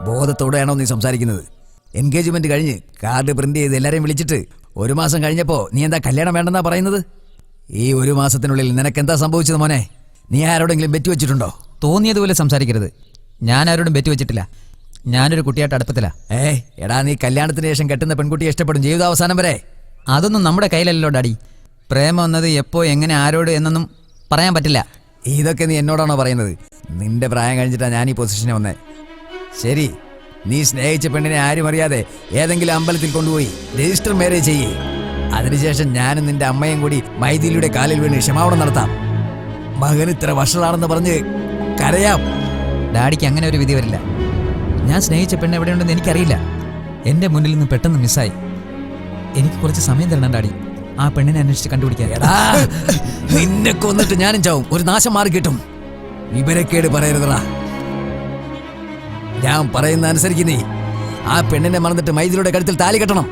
ബോധത്തോടെയാണോ നീ സംസാരിക്കുന്നത്? എൻഗേജ്മെന്റ് കഴിഞ്ഞ് കാർഡ് പ്രിന്റ് ചെയ്ത് എല്ലാരെയും വിളിച്ചിട്ട് 1 മാസം കഴിഞ്ഞപ്പോ നീ എന്താ കല്യാണം വേണ്ടെന്നാ പറയുന്നത്? ഈ 1 മാസത്തിനുള്ളിൽ നിനക്കെന്താ സംഭവിച്ചത് മോനെ? നീ ആരോടെങ്കിലും ബെറ്റ് വെച്ചിട്ടുണ്ടോ? തോന്നിയതുപോലെ സംസാരിക്കരുത്. ഞാൻ ആരോടും ബെറ്റ് വെച്ചിട്ടില്ല. ഞാനൊരു കുട്ടിയായിട്ട് അടുപ്പത്തില്ല. എടാ, നീ കല്യാണത്തിന് ശേഷം കെട്ടുന്ന പെൺകുട്ടിയെ ഇഷ്ടപ്പെടും ജീവിതാവസാനം വരെ. അതൊന്നും നമ്മുടെ കയ്യിലല്ലോ ഡാഡി. പ്രേമം എന്നത് എപ്പോ എങ്ങനെ ആരോട് എന്നൊന്നും പറയാൻ പറ്റില്ല. ഇതൊക്കെ നീ എന്നോടാണോ പറയുന്നത്? നിന്റെ പ്രായം കഴിഞ്ഞിട്ടാ ഞാൻ ഈ പൊസിഷനെ വന്നേ. ശരി, നീ സ്നേഹിച്ച പെണ്ണിനെ ആരും അറിയാതെ ഏതെങ്കിലും അമ്പലത്തിൽ കൊണ്ടുപോയി രജിസ്റ്റർ മാരേജ് ചെയ്യേ. അതിനുശേഷം ഞാനും നിന്റെ അമ്മയും കൂടി മൈഥിലിയുടെ കാലിൽ വീണ് ക്ഷമാപണം നടത്താം. മകൻ ഇത്ര വഷളാണെന്ന് പറഞ്ഞ് കരയാം. ഡാഡിക്ക് അങ്ങനെ ഒരു വിധി വരില്ല. ഞാൻ സ്നേഹിച്ച പെണ്ണ് എവിടെയുണ്ടെന്ന് എനിക്കറിയില്ല. എൻ്റെ മുന്നിൽ നിന്ന് പെട്ടെന്ന് മിസ്സായി. എനിക്ക് കുറച്ച് സമയം തരണം ഡാഡി, ആ പെണ്ണിനെ അന്വേഷിച്ച് കണ്ടുപിടിക്കാൻ. നിന്നെ കൊന്നിട്ട് ഞാനും ചാവും. ഒരു നാശം മാറി കിട്ടും. വിവരക്കേട് പറയരുതടാ. ഞാൻ പറയുന്ന അനുസരിക്ക്. നീ ആ പെണ്ണിനെ മറന്നിട്ട് മൈഥിലിയുടെ കഴുത്തിൽ താലി കെട്ടണം.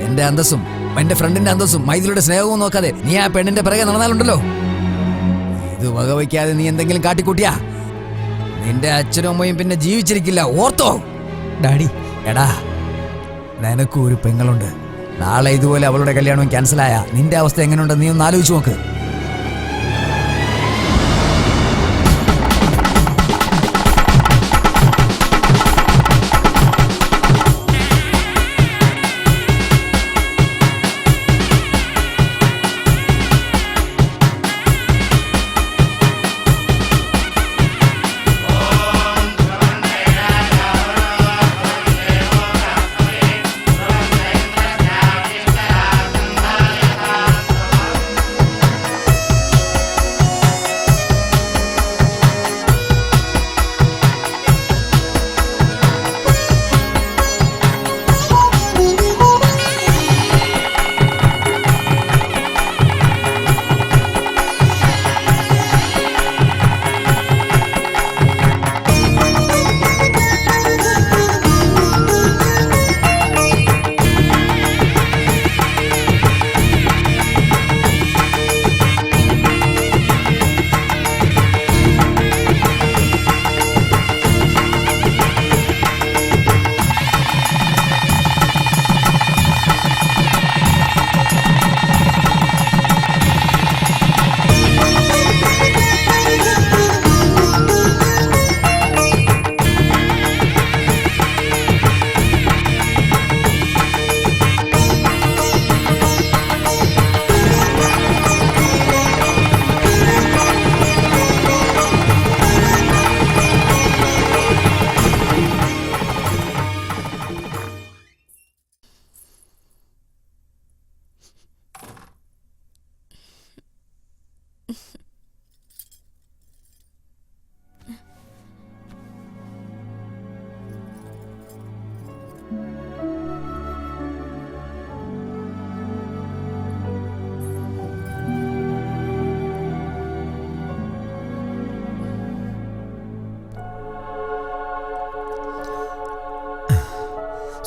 എന്റെ അന്തസ്സും എന്റെ ഫ്രണ്ടിന്റെ അന്തസ്സും മൈഥിലിയുടെ സ്നേഹവും നോക്കാതെ നീ ആ പെണ്ണിന്റെ പിറകെ നടന്നാലുണ്ടല്ലോ, ഇത് വകവയ്ക്കാതെ നീ എന്തെങ്കിലും കാട്ടിക്കൂട്ടിയാ നിന്റെ അച്ഛനും അമ്മയും പിന്നെ ജീവിച്ചിരിക്കില്ല. Ortho daddy. എടാ, നിനക്കും ഒരു പെങ്ങളുണ്ട്. നാളെ ഇതുപോലെ അവളുടെ കല്യാണം ക്യാൻസലായ നിന്റെ അവസ്ഥ എങ്ങനെയുണ്ടെന്ന് നീ ഒന്ന് ആലോചിച്ച് നോക്ക്.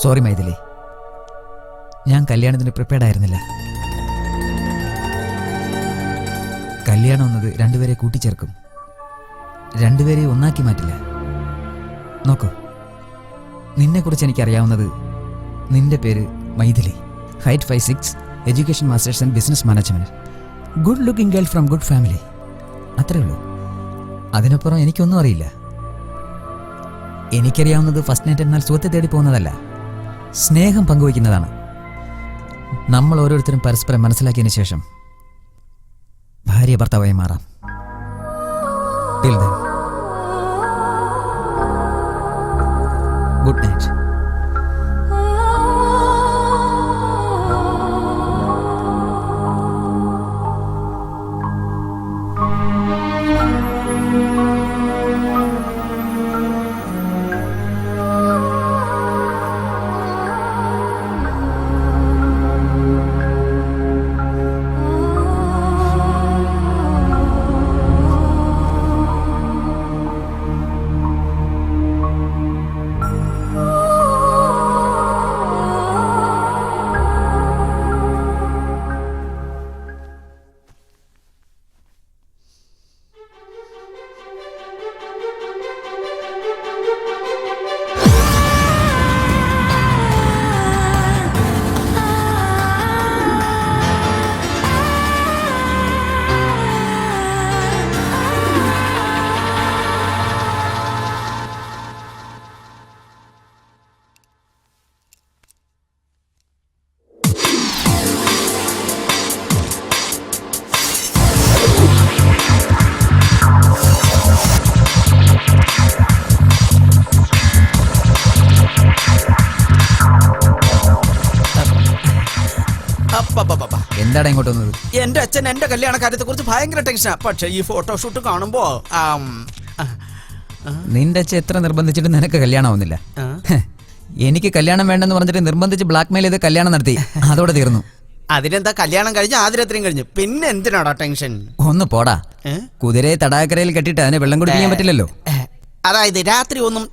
സോറി മൈഥിലി, ഞാൻ കല്യാണത്തിന് പ്രിപ്പയർഡ് ആയിരുന്നില്ല. കല്യാണം എന്നത് രണ്ടുപേരെ കൂട്ടിച്ചേർക്കും, രണ്ടുപേരെ ഒന്നാക്കി മാറ്റില്ല. നോക്കൂ, നിന്നെക്കുറിച്ച് എനിക്കറിയാവുന്നത് നിന്റെ പേര് Maithili, height 5'6", education masters and business management, good looking girl from good family. അത്രേ ഉള്ളൂ. അതിനപ്പുറം എനിക്കൊന്നും അറിയില്ല. എനിക്കറിയാവുന്നത് ഫസ്റ്റ് നൈറ്റ് എന്നാൽ സുഖത്തെ തേടി പോകുന്നതല്ല, സ്നേഹം പങ്കുവയ്ക്കുന്നതാണ്. നമ്മൾ ഓരോരുത്തരും പരസ്പരം മനസ്സിലാക്കിയതിന് ശേഷം ഭാര്യ ഭർത്താവായി മാറാം. Till then, good night. എന്താടാ ഇങ്ങോട്ട് വന്നത്? എന്റെ അച്ഛൻ എന്റെ കല്യാണ കാര്യത്തെ കുറിച്ച് ഭയങ്കര ടെൻഷനാ. പക്ഷെ ഈ ഫോട്ടോഷൂട്ട് കാണുമ്പോ നിന്റെ അച്ഛൻ എത്ര നിർബന്ധിച്ചിട്ട് നിനക്ക് കല്യാണമാവുന്നില്ല. എനിക്ക് കല്യാണം വേണ്ടെന്ന് പറഞ്ഞിട്ട് നിർബന്ധിച്ച് ബ്ലാക്ക്മെയിൽ ചെയ്ത് കല്യാണം നടത്തി, അതോടെ തീർന്നു. അതിനെന്താ, കല്യാണം കഴിഞ്ഞ് ആദ്യരാത്രിയും കഴിഞ്ഞു, പിന്നെ എന്തിനാടാ ടെൻഷൻ? ഒന്ന് പോടാ. കുതിരയെ തടാകരയിൽ കെട്ടിട്ട് അതിനെ വെള്ളം കുടിപ്പിക്കാൻ പറ്റില്ലല്ലോ. അതായത് രാത്രി ഒന്നും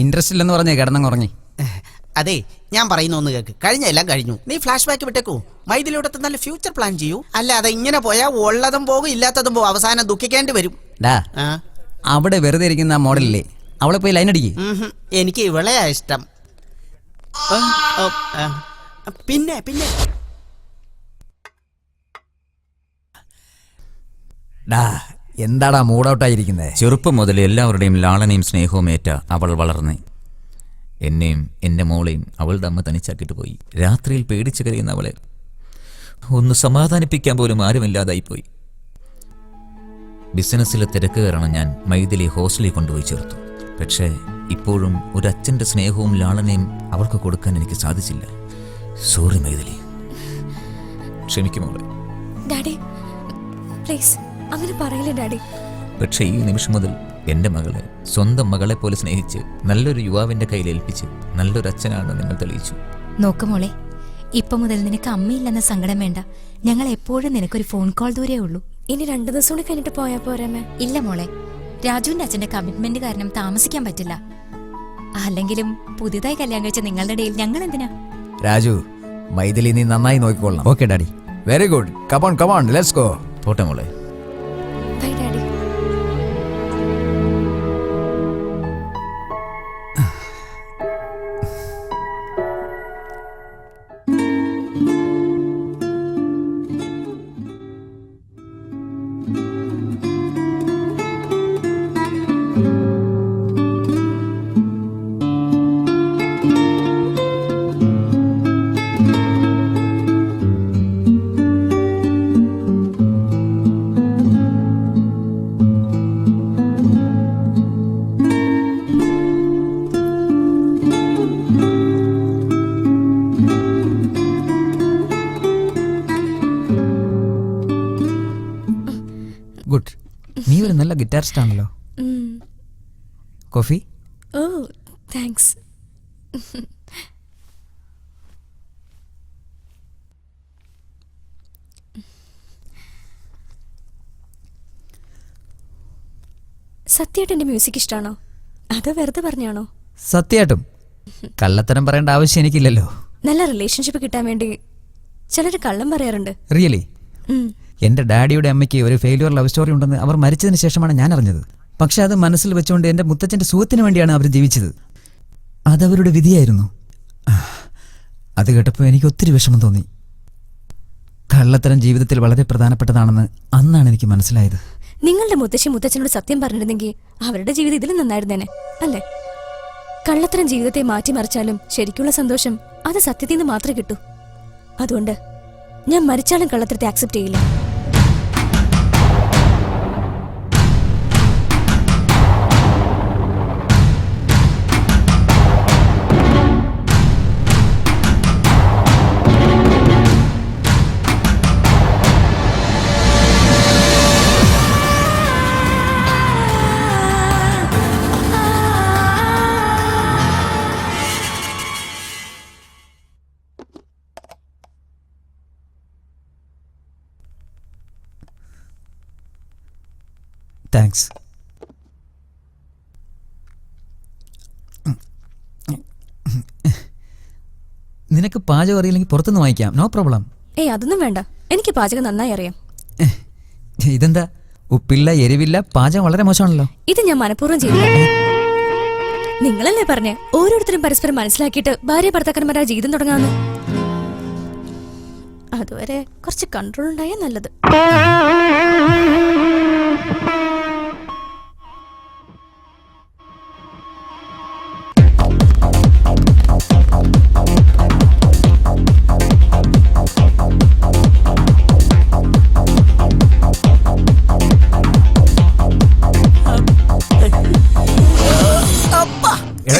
ഇൻട്രസ്റ്റ് ഇല്ലെന്ന് പറഞ്ഞേ കിടന്നങ്ങുറങ്ങി. അതെ, ഞാൻ പറയുന്ന ഒന്ന് കേക്ക്. കഴിഞ്ഞ എല്ലാം കഴിഞ്ഞു, നീ ഫ്ലാഷ് ബാക്ക് വിട്ടേക്കൂ. മൈഥിലിയോടെ നല്ല ഫ്യൂച്ചർ പ്ലാൻ ചെയ്യൂ. അല്ലാതെ ഇങ്ങനെ പോയാ ഉള്ളതും പോകും ഇല്ലാത്തതും പോകും, അവസാനം ദുഃഖിക്കേണ്ടി വരും. അവിടെ വെറുതെ ഇരിക്കുന്ന ആ മോഡലില്ലേ, അവളെ പോയി ലൈൻ അടിക്ക്. എനിക്ക് ഇവളെയാ ഇഷ്ടം. പിന്നെ പിന്നെ എന്താടാ മൂഡൌട്ടായിരിക്കുന്നത്? ചെറുപ്പം മുതൽ എല്ലാവരുടെയും ലാളനയും സ്നേഹവും ഏറ്റ അവൾ വളർന്നേ. എന്നെയും എൻ്റെ മോളെയും അവളുടെ അമ്മ തനിച്ചാക്കിയിട്ട് പോയി. രാത്രിയിൽ പേടിച്ചു കരയുന്ന അവളെ ഒന്ന് സമാധാനിപ്പിക്കാൻ പോലും ആരുമില്ലാതായിപ്പോയി. ബിസിനസ്സിലെ തിരക്ക് കാരണം ഞാൻ മൈഥിലി ഹോസ്റ്റലിൽ കൊണ്ടുപോയി ചേർത്തു. പക്ഷേ ഇപ്പോഴും ഒരച്ഛൻ്റെ സ്നേഹവും ലാളനയും അവൾക്ക് കൊടുക്കാൻ എനിക്ക് സാധിച്ചില്ല. സോറി മൈഥിലി, ക്ഷമിക്കുമോളെ. ഡാഡി പ്ലീസ് അങ്ങനെ പറയില്ല ഡാഡി. പക്ഷേ ഈ നിമിഷം മുതൽ എൻ്റെ മകളെ സ്വന്തം മകളെ പോലെ സ്നേഹിച്ച് നല്ലൊരു യുവാവിൻ്റെ കയ്യിൽ ഏൽപ്പിച്ച് നല്ലൊരു അച്ഛനാണെന്ന് നിങ്ങൾ തെളിയിച്ചു. നോക്ക് മോളെ, ഇപ്പൊ മുതൽ നിനക്ക് അമ്മയില്ലെന്ന സങ്കടം വേണ്ട. ഞങ്ങൾ എപ്പോഴും നിനക്കൊരു ഫോൺ കോൾ ദൂരേ ഉള്ളൂ. ഇനി 2 ദിവസം കൂടി കഴിഞ്ഞിട്ട് പോയാ പോരാമേ? ഇല്ല മോളെ, രാജുവിന്റെ അച്ഛന്റെ കമ്മിറ്റ്മെന്റ് കാരണം താമസിക്കാൻ പറ്റില്ല. അല്ലെങ്കിലും പുതിയതായി കല്യാണം കഴിച്ച നിങ്ങളുടെ ഇടയിൽ ഞങ്ങൾ എന്തിനാ? രാജു, മൈഥിലി നീ നന്നായി നോക്കിക്കൊള്ളണം. Okay daddy. Very good. Come on let's go. പോട്ടെ മോളെ. Bye daddy. ഗിറ്റാറിസ്റ്റ് ആണല്ലോ. കോഫി? Oh thanks. സത്യമായിട്ട് മ്യൂസിക് ഇഷ്ടമാണോ അതോ വെറുതെ പറഞ്ഞാണോ? സത്യമായിട്ടും. കള്ളത്തരം പറയേണ്ട ആവശ്യം എനിക്കില്ലല്ലോ. നല്ല റിലേഷൻഷിപ്പ് കിട്ടാൻ വേണ്ടി ചിലര് കള്ളം പറയാറുണ്ട്. റിയലി? എന്റെ ഡാഡിയുടെ അമ്മയ്ക്ക് ഒരു ഫെയിലിയർ ലവ് സ്റ്റോറി ഉണ്ടെന്ന് അവർ മരിച്ചതിന് ശേഷമാണ് ഞാൻ അറിഞ്ഞത്. പക്ഷെ അത് മനസ്സിൽ വെച്ചുകൊണ്ട് എന്റെ മുത്തച്ഛന്റെ സുഖത്തിന് വേണ്ടിയാണ് അവർ ജീവിച്ചത്. അതവരുടെ വിധിയായിരുന്നു. അത് കേട്ടപ്പോൾ എനിക്ക് ഒത്തിരി വിഷമം തോന്നി. കള്ളത്തരം ജീവിതത്തിൽ വളരെ പ്രധാനപ്പെട്ടതാണെന്ന് അന്നാണ് എനിക്ക് മനസ്സിലായത്. നിങ്ങളുടെ മുത്തച്ഛനോട് സത്യം പറഞ്ഞിരുന്നെങ്കിൽ അവരുടെ ജീവിതം ഇതിലും നന്നായിരുന്നേനെ അല്ലേ? കള്ളത്തരം ജീവിതത്തെ മാറ്റിമറിച്ചാലും ശരിക്കുള്ള സന്തോഷം അത് സത്യത്തിൽ നിന്ന് മാത്രമേ കിട്ടൂ. അതുകൊണ്ട് ഞാൻ മരിച്ചാലും കള്ളത്തരത്തെ ആക്സെപ്റ്റ് ചെയ്യില്ല. താങ്ക്സ്. നിനക്ക് പാചകം അറിയില്ലെങ്കിൽ പുറത്തുനിന്ന് വാങ്ങിക്കാം, നോ പ്രോബ്ലം. ഏയ് അതൊന്നും വേണ്ട, എനിക്ക് പാചകം നന്നായി അറിയാം. ഇതെന്താ ഉപ്പില്ല എരിവില്ല, പാചകം വളരെ മോശമാണല്ലോ. ഇത് ഞാൻ മനഃപൂർവ്വം ചെയ്തില്ല. നിങ്ങളല്ലേ പറഞ്ഞേ ഓരോരുത്തരും പരസ്പരം മനസ്സിലാക്കിയിട്ട് ഭാര്യ ഭർത്താക്കന്മാരായ ജീവിതം തുടങ്ങാന്ന്. അതുവരെ കുറച്ച് കൺട്രോൾ ഉണ്ടായാൽ നല്ലത്.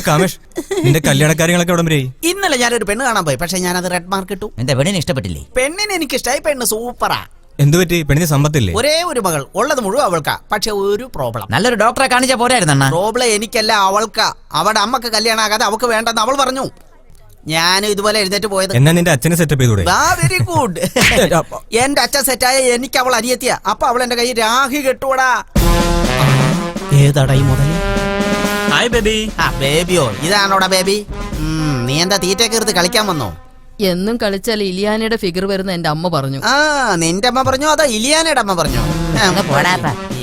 കാമേഷ്, നിന്റെ കല്യാണക്കാര്യങ്ങളൊക്കെ അവിടെ വരെ? ഇന്നലെ ഞാനൊരു പെണ്ണ് കാണാൻ പോയി, പക്ഷെ ഞാനത് റെഡ് മാർക്ക് ഇട്ടു. എന്റെ പെണ്ണിനെ ഇഷ്ടപ്പെട്ടില്ലേ? പെണ്ണിനെ എനിക്ക് ഇഷ്ടമായി. പെണ്ണ് സൂപ്പറാ. എന്തു പറ്റി? പെണ്ണിന് സമ്പത്തില്ലേ? ഒരേ ഒരു മകൾ, ഉള്ളത് മുഴുവൻ അവൾക്കാ. പക്ഷെ ഒരു പ്രോബ്ലം. നല്ലൊരു ഡോക്ടറെ കാണിച്ചാ പോരായിരുന്ന? പ്രോബ്ലം എനിക്കല്ല, അവൾക്കാ. അവളുടെ അമ്മക്ക് കല്യാണം ആകാതെ അവൾക്ക് വേണ്ടെന്ന് അവൾ പറഞ്ഞു. ഞാനും ഇതുപോലെ എഴുന്നേറ്റ് പോയത്. എന്നാ നിന്റെ അച്ഛനെ സെറ്റപ്പ് ചെയ്തൂടെ? Very good. എന്റെ അച്ഛൻ സെറ്റായ എനിക്ക് അവൾ അനിയത്തിയ. അപ്പൊ അവൾ എന്റെ കൈ രാഹി കെട്ടൂടാ. ഏതാടാ ഈ മുതൽ? Hi baby. ബേബിയോ? ഇതാണോടാ ബേബി? നീ എന്താ തീറ്റ കീർത്ത് കളിക്കാൻ വന്നോ? എന്നും കളിച്ചാൽ ഇലിയാനയുടെ ഫിഗർ വരുന്ന എന്റെ അമ്മ പറഞ്ഞു. നിന്റെ അമ്മ പറഞ്ഞോ അതോ ഇലിയാനയുടെ അമ്മ പറഞ്ഞോ?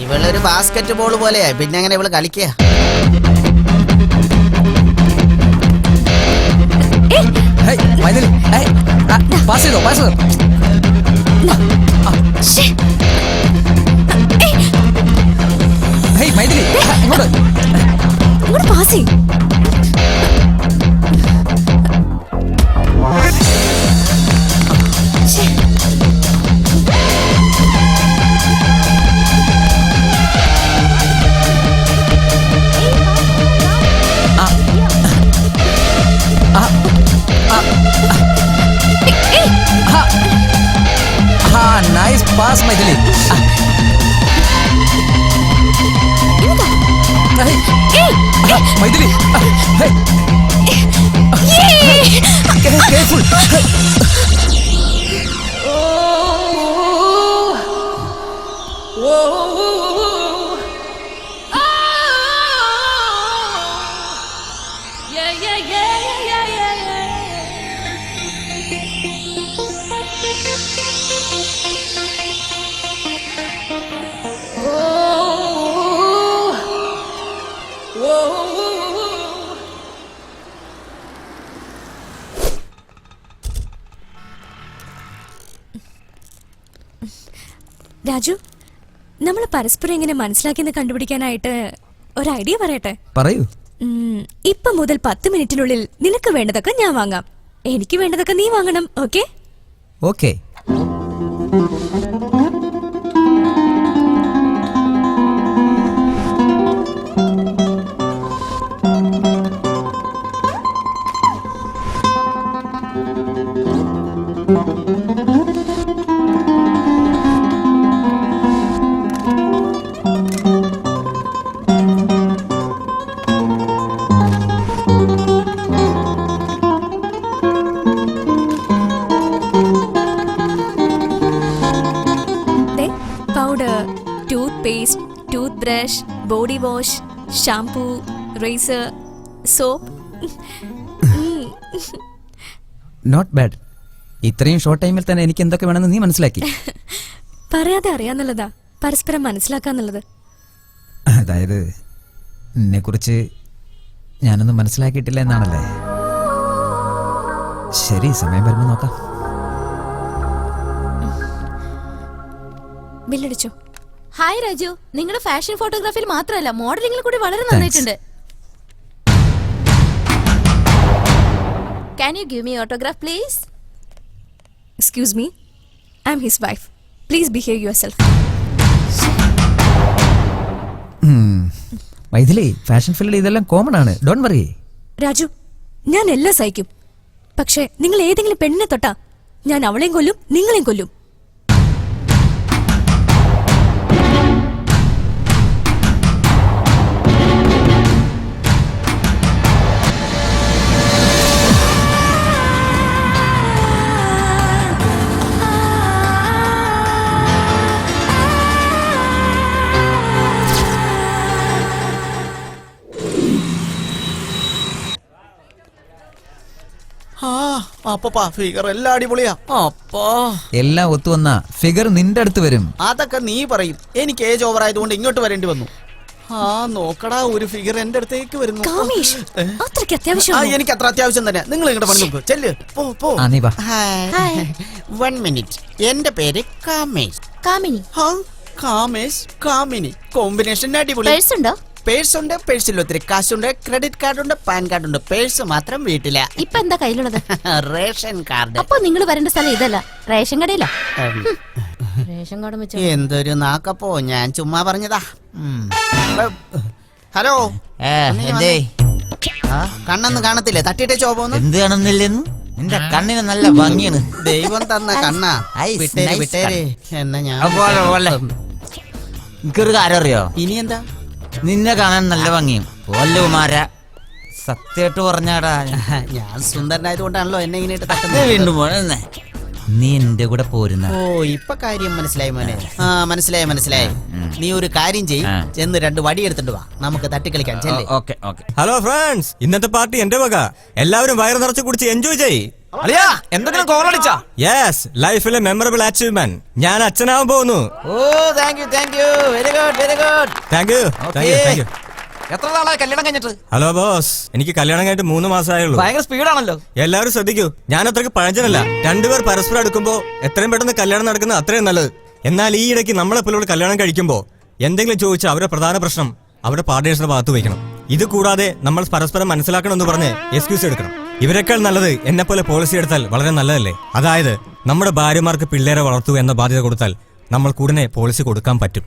ഇവളൊരു ബാസ്കറ്റ് ബോൾ പോലെയാ, പിന്നെ അങ്ങനെ ഇവള് കളിക്കുക. Nice pass, Maithili. Maithili. Careful. Raju, നമ്മൾ പരസ്പരം എങ്ങനെ മനസ്സിലാക്കിയെന്ന് കണ്ടുപിടിക്കാനായിട്ട് ഒരു ഐഡിയ പറയട്ടെ? പറയൂ. ഇപ്പൊ മുതൽ 10 മിനിറ്റിനുള്ളിൽ നിനക്ക് വേണ്ടതൊക്കെ ഞാൻ വാങ്ങാം, എനിക്ക് വേണ്ടതൊക്കെ നീ വാങ്ങണം. Okay? Okay. Brush, body wash, shampoo, razor, soap. Not bad. ഇത്രയും ഷോർട്ട് ടൈമിൽ തന്നെ എനിക്ക് എന്തൊക്കെ വേണമെന്ന് നീ മനസ്സിലാക്കി. പറയാതെ അറിയാന്നുള്ളതാ പരസ്പരം മനസ്സിലാക്കാന്നുള്ളത്. അതായത് എന്നെക്കുറിച്ച് ഞാനൊന്നും മനസ്സിലാക്കിയിട്ടില്ല എന്നാണല്ലേ? ശരി, സമയം വരുമ്പോൾ നോക്കാം. ബില്ലടിച്ചോ? ഹായ് രാജു, നിങ്ങളുടെ ഫാഷൻ ഫോട്ടോഗ്രാഫിയിൽ മാത്രമല്ല മോഡലിംഗിൽ കൂടി വളരെ നന്നായിട്ടുണ്ട്. Can you give me autograph please? Excuse me, I'm his wife. Please behave yourself. Maithili, fashion ഫീൽഡിൽ ഇതെല്ലാം കോമൺ ആണ്. Don't worry. രാജു, ഞാൻ എല്ലാം സഹിക്കും. പക്ഷേ നിങ്ങൾ ഏതെങ്കിലും പെണ്ണിനെ തൊട്ടാ ഞാൻ അവളെയും കൊല്ലും, നിങ്ങളെയും കൊല്ലും. അപ്പപ്പാ ഫിഗർ എല്ലാം അടിപൊളിയാ. അപ്പാ എല്ലാം ഒത്തുവന്ന ഫിഗർ നിന്റെ അടുത്ത് വരും. അതൊക്കെ നീ പറയും. എനിക്ക് ഏജ് ഓവർ ആയതുകൊണ്ട് ഇങ്ങോട്ട് വരേണ്ടി വന്നു. നോക്കടാ, ഒരു ഫിഗർ എന്റെ അടുത്തേക്ക് വരുന്നു. കാമേഷ്, അത്രയ്ക്ക് അത്യാവശ്യം? എനിക്ക് അത്ര അത്യാവശ്യം തന്നെ. നിങ്ങൾ ഇങ്ങോട്ട് പണി നോക്കൂ. ചെല്ല്, പോ. നീ വാ. 1 മിനിറ്റ്. എന്റെ പേര് കാമേഷ്. കാമിനി. കാമേഷ്, കാമിനി, കോമ്പിനേഷൻ അടിപൊളി. പേഴ്സ് ഉണ്ടോ? പേഴ്സ് ഉണ്ട്. പേഴ്സിൽ ഒത്തിരി കാശുണ്ട്. ക്രെഡിറ്റ് കാർഡ് ഉണ്ട്, പാൻ കാർഡ് ഉണ്ട്. പേഴ്സ് മാത്രം വീട്ടില. ഇപ്പൊ എന്താ കയ്യിലുള്ളത്? Ration card. അപ്പൊ നിങ്ങൾ വരേണ്ട സ്ഥലം ഇതല്ല, റേഷൻ കടയിലാ. റേഷൻ കാർഡ് വെച്ച് എന്തൊരു നാക്കപ്പോ, ഞാൻ ചുമ്മാ പറഞ്ഞതാ. ഹലോ, കണ്ണൊന്നും കാണത്തില്ലേ? തട്ടിട്ടേ ചോപോന്ന്. എന്ത് കാണുന്നില്ലെന്ന്? നിന്റെ കണ്ണിന് നല്ല ഭംഗിയാണ്. ദൈവം തന്ന കണ്ണാ. വിട്ടേര്. എന്നാ ഞാൻ എനിക്കൊരു കാര്യം അറിയോ? ഇനി എന്താ? നിന്നെ കാണാൻ നല്ല ഭംഗിയും കുമാര. സത്യമായിട്ട് പറഞ്ഞാടാ, ഞാൻ സുന്ദരനായതുകൊണ്ടാണല്ലോ എന്നെ ഇങ്ങനെയിട്ട് തട്ടുന്നത്. വീണ്ടും പോണെന്നേ. നീ എന്റെ കൂടെ പോരുന്ന. ഇപ്പൊ കാര്യം മനസ്സിലായി മോനെ. മനസ്സിലായി. നീ ഒരു കാര്യം ചെയ്യ്, ചെന്ന് 2 വടി എടുത്തിട്ട് വാ, നമുക്ക് തട്ടിക്കളിക്കാൻ. ഓക്കെ. ഹലോ ഫ്രണ്ട്സ്, ഇന്നത്തെ പാർട്ടി എന്റെ വക. എല്ലാവരും വയറ് നിറച്ച് കുടിച്ച് എൻജോയ് ചെയ്യ്. എന്തെങ്കിലും കോളടിച്ചാ? യെസ്, ലൈഫിലെ മെമ്മറബിൾ അച്ചീവ്മെന്റ്. ഞാൻ അച്ഛനാവാൻ പോകുന്നു. Thank you. Very good. Thank you. എത്ര നാളായി കല്യാണം കഴിഞ്ഞിട്ട്? ഹലോ ബോസ്, എനിക്ക് കല്യാണം കഴിഞ്ഞിട്ട് 3 മാസമായുള്ളൂ. ഭയങ്കര സ്പീഡാണല്ലോ. എല്ലാവരും ശ്രദ്ധിക്കൂ, ഞാൻ അത്രയ്ക്ക് പഴഞ്ചനല്ല. 2 പേർ പരസ്പരം അടുക്കുമ്പോ എത്രയും പെട്ടെന്ന് കല്യാണം നടക്കുന്നത് അത്രയും നല്ലത്. എന്നാൽ ഈ ഇടയ്ക്ക് നമ്മളെപ്പോലും കല്യാണം കഴിക്കുമ്പോ എന്തെങ്കിലും ചോദിച്ചാൽ അവരുടെ പ്രധാന പ്രശ്നം അവരുടെ പാർട്ട്നേഴ്സിന്റെ ഭാഗത്ത് വയ്ക്കണം. ഇത് കൂടാതെ നമ്മൾ പരസ്പരം മനസ്സിലാക്കണമെന്ന് പറഞ്ഞ് എക്സ്ക്യൂസ് എടുക്കണം. ഇവരെക്കാൾ നല്ലത് എന്നെപ്പോലെ പോളിസി എടുത്താൽ വളരെ നല്ലതല്ലേ? അതായത് നമ്മുടെ ഭാര്യമാർക്ക് പിള്ളേരെ വളർത്തുക എന്ന ബാധ്യത കൊടുത്താൽ നമ്മൾ ഉടനെ പോളിസി കൊടുക്കാൻ പറ്റും.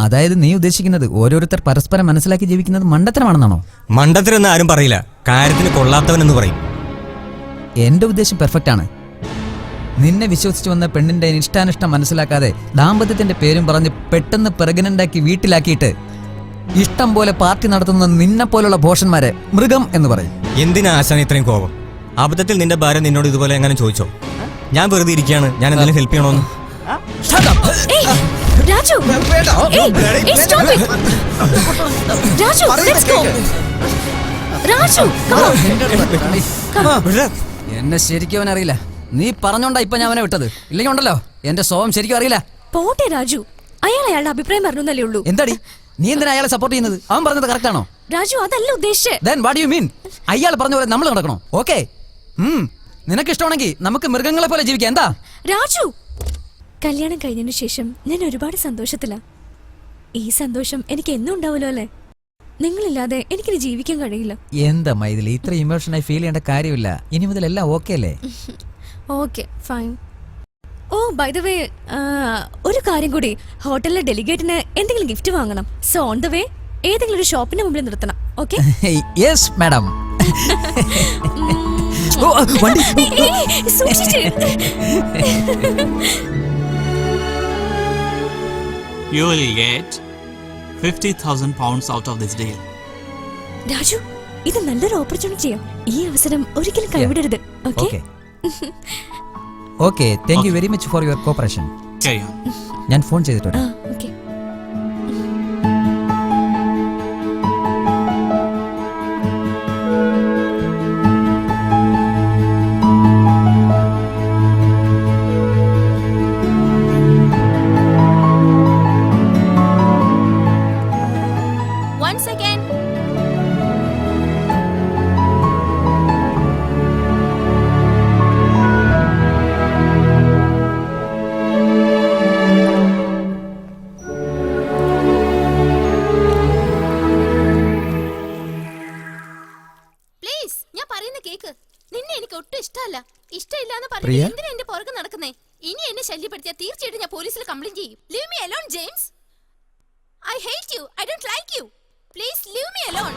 അതായത് നീ ഉദ്ദേശിക്കുന്നത് ഓരോരുത്തർ പരസ്പരം മനസ്സിലാക്കി ജീവിക്കുന്നത് മണ്ടത്തരമാണെന്നാണോ? മണ്ടത്തരെന്ന് ആരും പറയില്ല, കാര്യത്തിന് കൊള്ളാത്തവനെന്ന് പറയും. എന്റെ ഉദ്ദേശം പെർഫെക്റ്റ് ആണ്. നിന്നെ വിശ്വസിച്ച് വന്ന പെണ്ണിന്റെ ഇഷ്ടാനിഷ്ടം മനസ്സിലാക്കാതെ ദാമ്പത്യത്തിന്റെ പേരും പറഞ്ഞ് പെട്ടെന്ന് പ്രഗ്നന്റാക്കി വീട്ടിലാക്കിയിട്ട് ഇഷ്ടം പോലെ പാർട്ടി നടത്തുന്ന നിന്നെ പോലുള്ള ഭോഷന്മാരെ മൃഗം എന്ന് പറയും. എന്തിനാ ആശാൻ ഇത്രയും കോപം? അബദ്ധത്തിൽ നിന്റെ ഭാര്യ നിന്നോട് ഇതുപോലെ എങ്ങനെ ചോദിച്ചോ? ഞാൻ വെറുതെ ഇരിക്കുകയാണ്, ഞാൻ എന്തെങ്കിലും ഹെൽപ്പ് ചെയ്യണോന്ന്. Raju, stop it. Raju, let's go. Raju, come on. എന്നെ ശരിക്കും അവനറിയില്ല. നീ പറഞ്ഞോണ്ടാ ഇപ്പൊ ഞാൻ അവനെ വിട്ടത്. ഇല്ലെങ്കിൽ ഉണ്ടല്ലോ എന്റെ സ്വഭാവം ശരിക്കും അറിയില്ല. പോട്ടെ രാജു, അയാളുടെ അഭിപ്രായം പറഞ്ഞല്ലേ ഉള്ളൂ. എന്താടി നീ എന്തിനാ അയാളെ സപ്പോർട്ട് ചെയ്യുന്നത്? അവൻ പറഞ്ഞത് കറക്റ്റ് ആണോ? രാജു, അതല്ല ഉദ്ദേശിച്ചേ. Then what do you mean? അയാൾ പറഞ്ഞ പോലെ നമ്മൾ നടക്കണോ? ഓക്കെ, നിനക്ക് ഇഷ്ടമാണെങ്കിൽ നമുക്ക് മൃഗങ്ങളെ പോലെ ജീവിക്കാം. എന്താ രാജു? കല്യാണം കഴിഞ്ഞതിന് ശേഷം ഞാൻ ഒരുപാട് സന്തോഷത്തിലാ. ഈ സന്തോഷം എനിക്ക് എന്നും ഉണ്ടാവുമല്ലോ അല്ലേ? നിങ്ങളില്ലാതെ എനിക്കിനി ജീവിക്കാൻ കഴിയില്ല. എന്താ മൈഥിലി, ഇത്ര ഇമോഷനായി ഫീൽ ചെയ്യേണ്ട കാര്യമില്ല. ഇനി മുതൽ എല്ലാം ഓക്കെ അല്ലേ? Okay, fine. Oh, by the way, ഒരു കാര്യം കൂടി. ഹോട്ടലിലെ ഡെലിഗേറ്റിന് എന്തെങ്കിലും ഗിഫ്റ്റ് വാങ്ങണം. സോ ഓൺ ദ വേ ഏതെങ്കിലും ഒരു ഷോപ്പിന്റെ മുമ്പിൽ നിർത്തണം. Okay? Yes madam. You will get 50,000 pounds out of this deal. Raju, ഇത് നല്ലൊരു ഓപ്പർച്യൂണിറ്റിയാ. ഈ അവസരം ഒരിക്കലും കൈവിടരുത്. Okay? Okay, thank you very much for your cooperation. Carry on. ഞാൻ ഫോൺ ചെയ്തിട്ടുണ്ട്. ഓക്കെ. കേക്ക്. നിന്നെ എനിക്ക് ഒട്ടും ഇഷ്ടമല്ല. ഇഷ്ടമില്ലാന്ന് പ്രിയ? പറഞ്ഞു എന്തിനാ എന്റെ പുറകെ നടക്കുന്നേ? ഇനി എന്നെ ശല്യപ്പെടുത്തിയാൽ തീർച്ചയായിട്ടും ഞാൻ പോലീസിൽ കംപ്ലൈന്റ് ചെയ്യും. Leave me alone James. I hate you. I don't like you. Please leave me alone.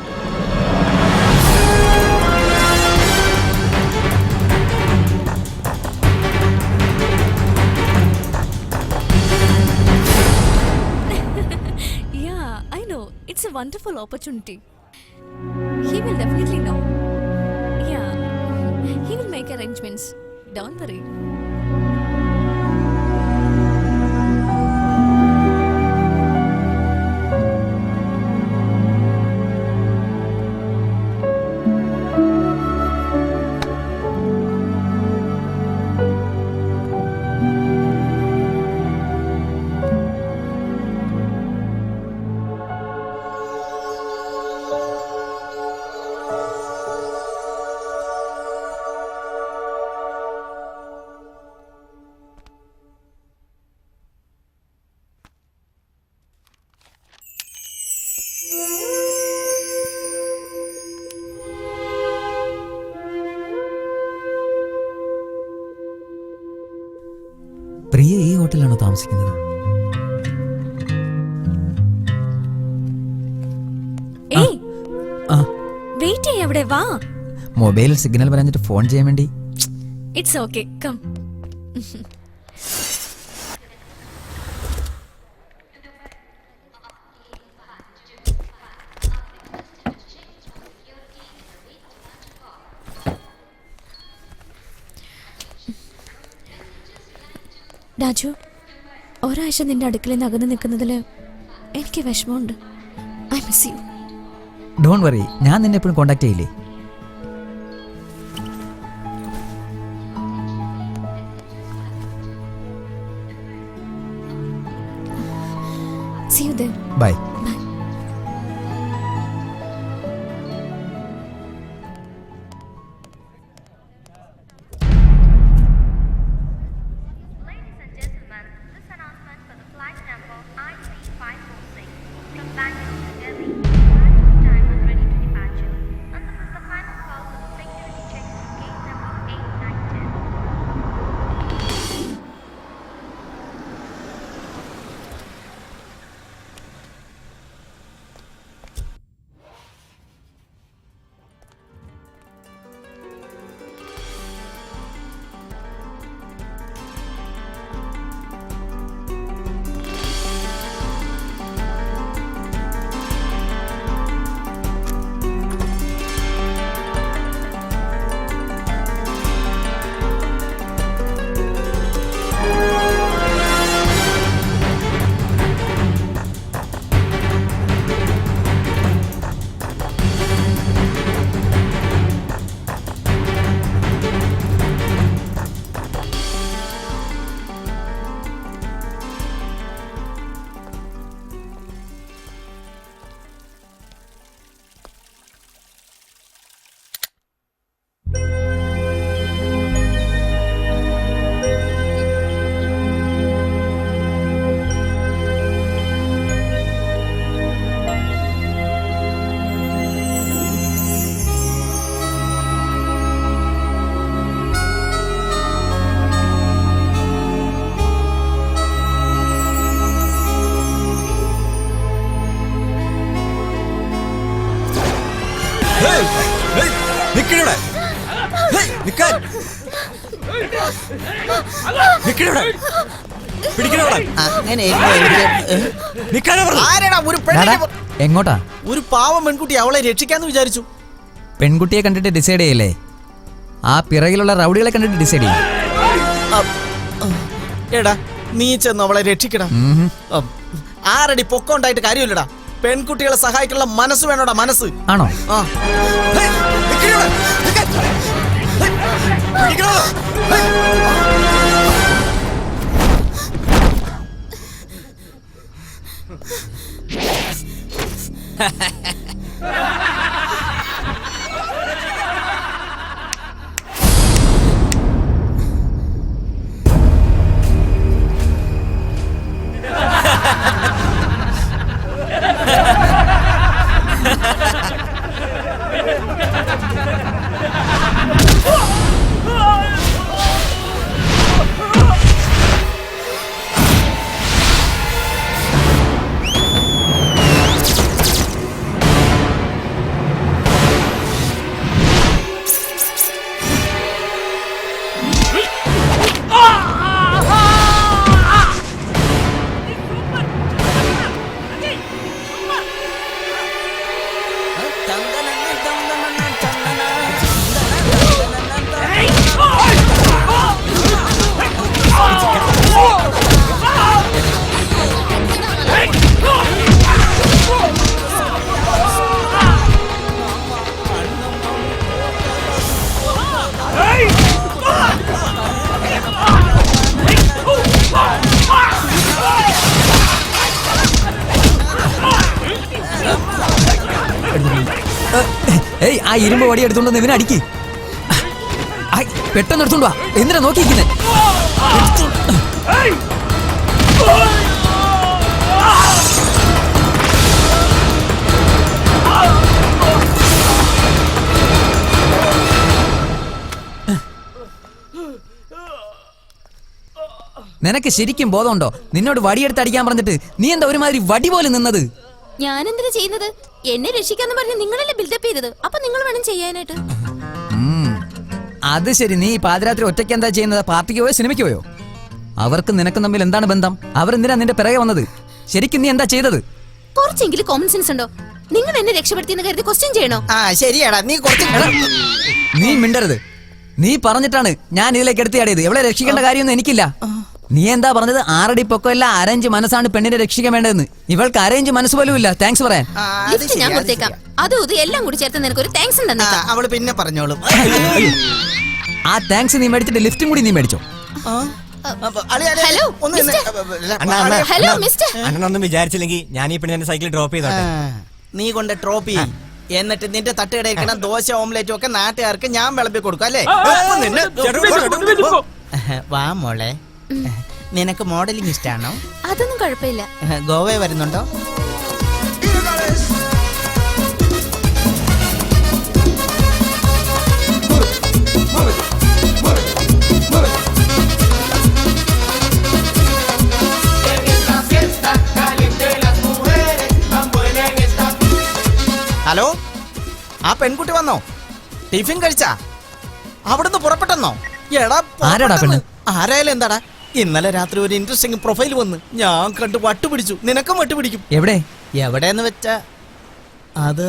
Yeah, I know. It's a wonderful opportunity. He will definitely know. Yeah, he will make arrangements. Don't worry. പ്രിയ ഈ ഹോട്ടലിലാണോ താമസിക്കുന്നത്? ഏയ്, ആ wait ചെയ്യ, അവിടെ വാ. മൊബൈലിൽ signal പറഞ്ഞിട്ട് phone ചെയ്യാൻ വേണ്ടി. It's okay. Come. രാജു, ഒരാഴ്ച നിന്റെ അടുക്കളയിൽ നിന്ന് അകന്ന് നിൽക്കുന്നതിൽ എനിക്ക് വിഷമമുണ്ട്. I miss you. Don't worry, ഞാൻ നിന്നെ എപ്പോഴും കോണ്ടാക്ട് ചെയ്യില്ലേ. See you there. Bye. Bye. എങ്ങോട്ടാ? ഒരു പാവം പെൺകുട്ടി, അവളെ രക്ഷിക്കാന്ന് വിചാരിച്ചു. പെൺകുട്ടിയെ കണ്ടിട്ട് ഡിസൈഡ് ചെയ്യല്ലേ, ആ പിറകിലുള്ള റൗഡികളെ കണ്ടിട്ട് ഡിസൈഡ് ചെയ്യും. എടാ, നീ ചെന്ന് അവളെ രക്ഷിക്കണം. 6 അടി പൊക്കം ഉണ്ടായിട്ട് കാര്യമില്ലടാ. പെൺകുട്ടികളെ സഹായിക്കാനുള്ള മനസ്സ് വേണോടാ, മനസ്സ്. ആണോ? ആ ആ ഇരുമ്പ് വടി എടുത്തോണ്ട് ഇവനെ അടിക്ക്. പെട്ടെന്ന് എടുത്തോണ്ട് വാ. എന്തിനാ നോക്കിയിരിക്കുന്നേ? നിനക്ക് ശരിക്കും ബോധമുണ്ടോ? നിന്നോട് വടിയെടുത്ത് അടിക്കാൻ പറഞ്ഞിട്ട് നീ എന്താ ഒരുമാതിരി വടി പോലെ നിന്നത്? ഞാൻ എന്തിനാ ചെയ്യുന്നത്? എന്നെ രക്ഷിക്കാന്ന് പറഞ്ഞ് നിങ്ങളല്ലേ ബിൽഡപ്പ് ചെയ്തത്. അപ്പൊ നിങ്ങൾ വേണം ചെയ്യാനായിട്ട്. അത് ശരി. നീ പാതിരാത്രി ഒറ്റയ്ക്ക് എന്താ ചെയ്യുന്നത്? പാർട്ടിക്ക് പോയോ സിനിമയ്ക്ക് പോയോ? അവർക്ക് നിനക്കും തമ്മിൽ എന്താണ് ബന്ധം? അവരെന്തിനാ നിന്റെ പിറകെ വന്നത്? ശരിക്കും നീ എന്താ ചെയ്തത്? കുറച്ചെങ്കിലും കോമൺ സെൻസ് ഉണ്ടോ? നിങ്ങൾ എന്നെ രക്ഷപ്പെടുത്തിയെന്ന് കരുതി ക്വസ്റ്റ്യൻ ചെയ്യണോ? ആ ശരിയാടാ, നീ കുറച്ച് നീ മിണ്ടരുത്. നീ പറഞ്ഞിട്ടാണ് ഞാൻ ഇതിലേക്ക് എടുത്തിയാടിയത്. എവിടെ രക്ഷിക്കേണ്ട കാര്യമൊന്നും എനിക്കില്ല. നീ എന്താ പറഞ്ഞത്? 6 അടി പൊക്കമല്ല, അരഞ്ച് മനസ്സാണ് പെണ്ണിനെ രക്ഷിക്കാൻ വേണ്ടതെന്ന്. ഇവൾക്ക് അരഞ്ച് മനസ്സ് പോലും ഇല്ല താങ്ക്സ് പറയാൻ. ലിഫ്റ്റ് ഞാൻ കൊടുത്തേക്കാം. അതും ഇത് എല്ലാം കൂടി ചേർത്ത് നിനക്ക് ഒരു താങ്ക്സ് തന്നേക്കാം. അവള് പിന്നെ പറഞ്ഞോളും. ആ താങ്ക്സ് നീ മേടിച്ചിട്ട് ലിഫ്റ്റും കൂടി നീ മേടിച്ചോ. Hello hello mister. അണ്ണനൊന്നും വിചാരിച്ചില്ലെങ്കിൽ ഞാൻ ഈ പെണ്ണിനെ സൈക്കിൾ ഡ്രോപ്പ് ചെയ്തോട്ടെ. നീ കൊണ്ട് ട്രോപ്പി എന്നിട്ട് നിന്റെ തട്ടുകടയിരിക്കണം ദോശ ഓംലെറ്റും ഒക്കെ നാട്ടുകാർക്ക് ഞാൻ വിളമ്പി കൊടുക്കും അല്ലേ? വാ മോളെ, നിനക്ക് മോഡലിംഗ് ഇഷ്ടാണോ? അതൊന്നും കുഴപ്പമില്ല. ഗോവ വരുന്നുണ്ടോ? ഹലോ, ആ പെൺകുട്ടി വന്നോ? ടിഫിൻ കഴിച്ചാ? അവിടുന്ന് പുറപ്പെട്ടെന്നോ? ആരാടാ പെണ്ണ്? ആരായാലും എന്താടാ? ഇന്നലെ രാത്രി ഒരു ഇൻട്രസ്റ്റിംഗ് പ്രൊഫൈൽ വന്ന് ഞാൻ കണ്ട് വട്ടുപിടിച്ചു. നിനക്കും വട്ടുപിടിക്കും. എവിടെ? എവിടെന്ന് വെച്ചാ അത്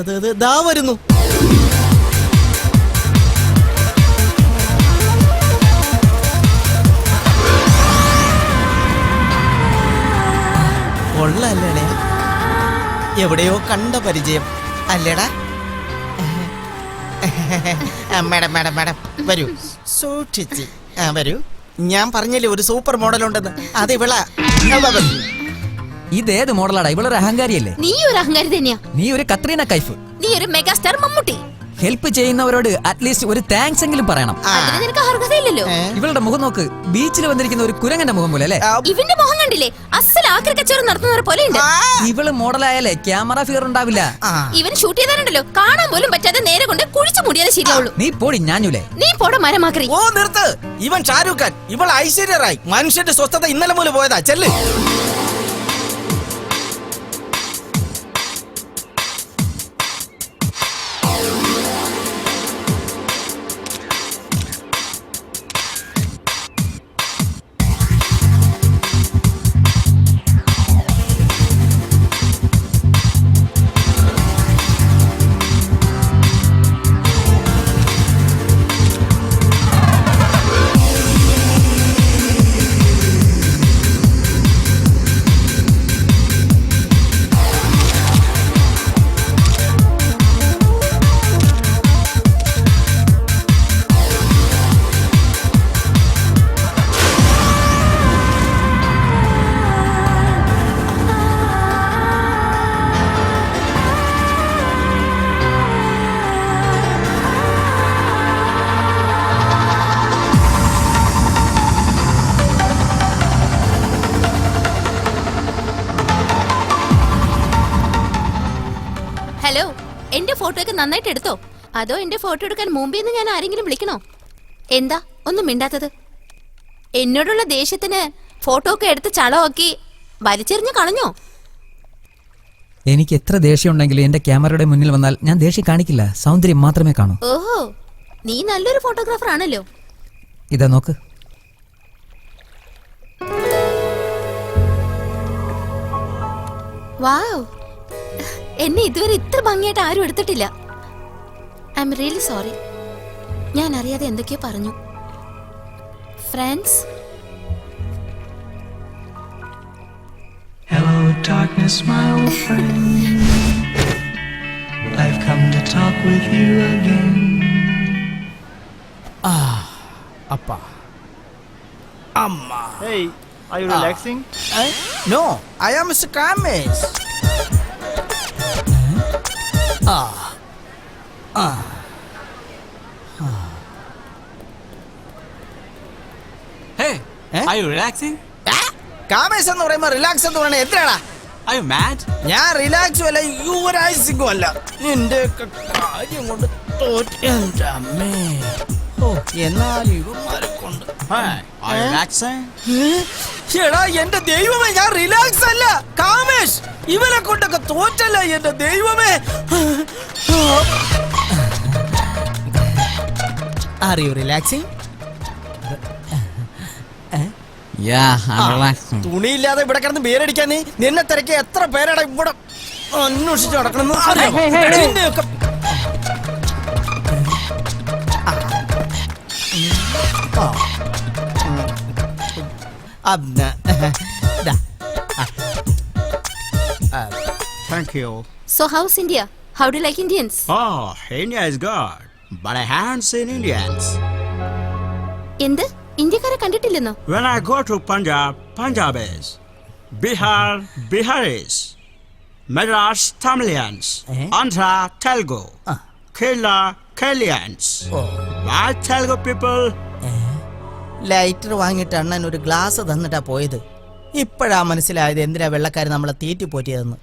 ദാ വരുന്നു. കൊള്ളല്ലേ? എവിടെയോ കണ്ട പരിചയം അല്ലേടാ? മാഡം മാഡം മാഡം വരൂ, സൂക്ഷിച്ച് വരൂ. ഞാൻ പറഞ്ഞില്ലേ ഒരു സൂപ്പർ മോഡൽ ഉണ്ടെന്ന്. അത് ഇവളാ. ഇതേത് മോഡലാടാ? ഇവളൊരു അഹങ്കാരിയല്ലേ? നീ ഒരു അഹങ്കാരി തന്നെയാ. നീ ഒരു കത്രീന കൈഫ്. നീ ഒരു മെഗാസ്റ്റാർ മമ്മൂട്ടി. ഹെൽപ്പ് ചെയ്യുന്നവരോട് അറ്റ്ലീസ്റ്റ് ഒരു താങ്ക്സ് എങ്കിലും പറയണം. അതിന് നിനക്ക് അർഹതയില്ലല്ലോ. ഇവളുടെ മുഖം നോക്ക്, ബീച്ചിൽ വന്നിരിക്കുന്ന ഒരു കുരങ്ങന്റെ മുഖം പോലെ അല്ലേ? ഇവന്റെ മുഖം കണ്ടില്ലേ? അസൽ ആക്രി കച്ചവടം നടത്തുന്നവരെ പോലെ ഉണ്ട്. ഇവള് മോഡലായാലേ ക്യാമറ ഫിയർ ഉണ്ടാവില്ല. ഇവൻ ഷൂട്ട് ചെയ്താലുണ്ടല്ലോ കാണാൻ പോലും പറ്റാതെ നേരെ കൊണ്ട് കുഴിച്ചു മൂടിയാലേ ശരിയാവുള്ളൂ. നീ പോടി ഞാഞ്ഞൂലേ. നീ പോട മരമാക്രി. ഓ നിർത്ത്. ഇവൻ ഷാരൂഖ് ഖാൻ, ഇവൾ ഐശ്വര്യ റായ്. മനുഷ്യന്റെ സ്വസ്ഥത ഇന്നലെ മൂലം പോയതാ. ചെല്ല്. ഹലോ, എന്റെ ഫോട്ടോ ഒക്കെ നന്നായിട്ട് എടുത്തോ? അതോ എന്റെ ഫോട്ടോ എടുക്കാൻ മുമ്പേന്ന് ഞാൻ ആരെങ്കിലും വിളിക്കണോ? എന്താ ഒന്നും മിണ്ടാത്തത്? എന്നോടുള്ള ദേഷ്യത്തിന് ഫോട്ടോ ഒക്കെ എടുത്ത് ചളമാക്കി വലിച്ചെറിഞ്ഞ് കളഞ്ഞോ? എനിക്ക് എത്ര ദേഷ്യം ഉണ്ടെങ്കിലും എന്റെ ക്യാമറയുടെ മുന്നിൽ വന്നാൽ ഞാൻ ദേഷ്യം കാണിക്കില്ല. സൗന്ദര്യം മാത്രമേ കാണൂ. ഓഹോ, നീ നല്ലൊരു ഫോട്ടോഗ്രാഫർ ആണല്ലോ. ഇതാ നോക്ക്. വാവ്, എന്നെ ഇതുവരെ ഇത്ര ഭംഗിയായിട്ട് ആരും എടുത്തിട്ടില്ല. I am really sorry. ഞാൻ അറിയാതെ എന്തൊക്കെയോ പറഞ്ഞു. Friends, Hello, darkness, my old friend. I've come to talk with you again. Appa. Amma. Hey, are you relaxing? No, I am Mr. Kamesh. Hey, Eh? are you relaxing? കാമേശ് എന്ന് പറയുമ്പോ relax എന്ന് പറയണ എന്തിനാടാ? Are you mad? ഞാൻ റിലാക്സും അല്ല യുവരാജ് അല്ല. നിന്റെ കാര്യം കൊണ്ട് തോറ്റ അമ്മേ. ഓ എന്നാൽ ഇവന്മാരെ കൊണ്ട് Hey, are you relaxing? എടാ എന്റെ ദൈവമേ, ഞാൻ റിലാക്സ് അല്ല കാമേഷ്. ഇവരെ കൊണ്ടൊക്കെ തോറ്റല്ല എന്റെ ദൈവമേ. Are you relaxing? Yeah, I'm relaxing. തുണിയില്ലാതെ ഇവിടെ കിടന്ന് ബേരടിക്കാൻ നീ നിന്നെ തിരക്കി എത്ര പേരാണ് ഇവിടെ അന്വേഷിച്ച് നടക്കണമെന്ന് അറിയാമോ? നിന്റെയൊക്കെ ദാ. Thank you. So how's India? How do you like Indians? Oh, India is good, but I haven't seen Indians. എന്ത് ഇന്ത്യക്കാരെ കണ്ടിട്ടില്ലെന്നോ? When I go to Punjab, Punjabis, Bihar, Biharis, Madras, Tamilians, Andhra, Telugu, Kerala, Keralians. Why Telugu people? Lighter വാങ്ങിയിട്ട് അണ്ണൻ ഒരു glass തന്നിട്ടാ പോയത്. ഇപ്പോഴാ മനസ്സിലായത് എന്തിനാ വെള്ളക്കാർ നമ്മളെ തീറ്റി പോറ്റിയതെന്ന്.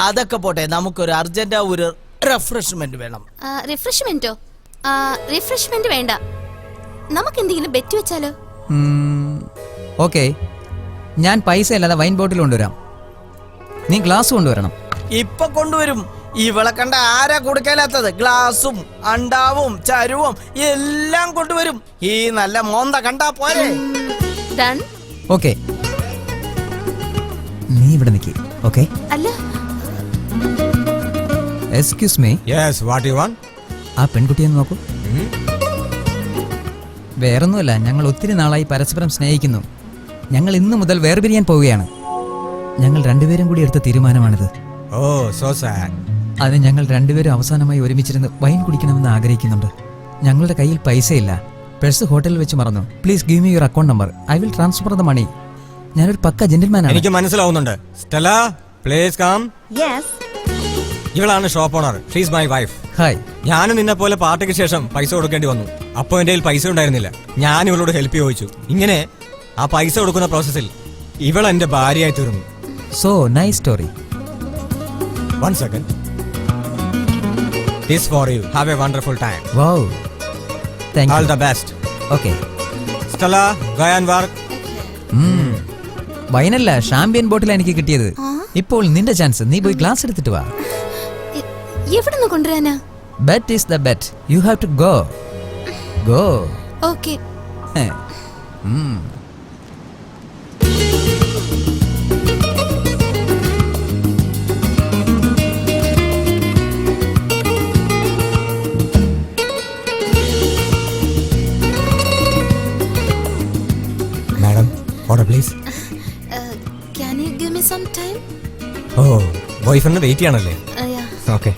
അതൊക്കെ പോട്ടെ, നമുക്കൊരു അർജന്റ് ഒരു റിഫ്രഷ്മെന്റ് വേണം. റിഫ്രഷ്മെന്റോ? റിഫ്രഷ്മെന്റ് വേണ്ട, നമുക്ക് എന്തെങ്കിലും ബെറ്റ് വെച്ചാലോ? ഓക്കെ, ഞാൻ പൈസ അല്ലാതെ വൈൻ ബോട്ടിൽ കൊണ്ടുവരാം. നീ ഗ്ലാസ് കൊണ്ടുവരണം. ഇപ്പൊ കൊണ്ടുവരും. ഇവളെ കണ്ട ആരാ കൊടുക്കാനാത്തത്? ഗ്ലാസും അണ്ടാവും ചരുവും എല്ലാം കൊണ്ടുവരും. ഈ നല്ല മോന്ത കണ്ടാ പോരെ. ഡൺ. ഓക്കെ, നീ ഇവിടെ നിൽക്കി. ഓക്കെ, അല്ല, excuse me. Yes, what you want? ആ പെൺകുട്ടിയെ ഒന്ന് നോക്കൂ. വേറൊന്നുമല്ല, ഞങ്ങൾ ഒത്തിരി നാളായി പരസ്പരം സ്നേഹിക്കുന്നു. ഞങ്ങൾ ഇന്നു മുതൽ വേർപിരിയാൻ പോവുകയാണ്. ഞങ്ങൾ രണ്ടുപേരും കൂടി എടുത്ത തീരുമാനമാണിത്. ഓ, സോ സാഡ്. അതിന് ഞങ്ങൾ രണ്ടുപേരും അവസാനമായി ഒരുമിച്ചിരുന്ന് വൈൻ കുടിക്കണമെന്ന് ആഗ്രഹിക്കുന്നുണ്ട്. ഞങ്ങളുടെ കയ്യിൽ പൈസയില്ല. പേഴ്സ് ഹോട്ടലിൽ വെച്ച് മറന്നു. Please give me your account number. I will transfer the money. ഞാനൊരു പക്ക ജെന്റിൽമാനാണ്. എനിക്ക് മനസ്സിലാവുന്നുണ്ട്. Stella, please come. ഇവളാണ് shop owner. She's my wife. Hi. ഞാനും നിന്നെ പോലെ പാർട്ടിക്ക് ശേഷം പൈസ കൊടുക്കേണ്ടി വന്നു. അപ്പോൾ എന്റെ കയ്യിൽ പൈസ ഉണ്ടായിരുന്നില്ല. ഞാൻ ഇവളോട് ഹെൽപ്പ് ചോദിച്ചു. ഇങ്ങനെ ആ പൈസ കൊടുക്കുന്ന പ്രോസസ്സിൽ ഇവൾ എന്റെ ഭാര്യയായി തീർന്നു. So nice story. One second. This for you. Have a wonderful time. Wow, thank All you. the best. Okay. Stella, go and work. വൈനല്ല, ഷാമ്പ്യൻ ബോട്ടിലാണ് എനിക്ക് കിട്ടിയത്. ഇപ്പോൾ നിന്റെ ചാൻസ്. നീ പോയി ഗ്ലാസ് എടുത്തിട്ട് വാ. എവിടെ നിന്ന് കൊണ്ടുവരാനാ? Bet is the bet. You have to go. Go. Okay. Madam, order please. Can you give me some time? Oh, boyfriend wait ചെയ്യണല്ലേ? Yeah. Okay.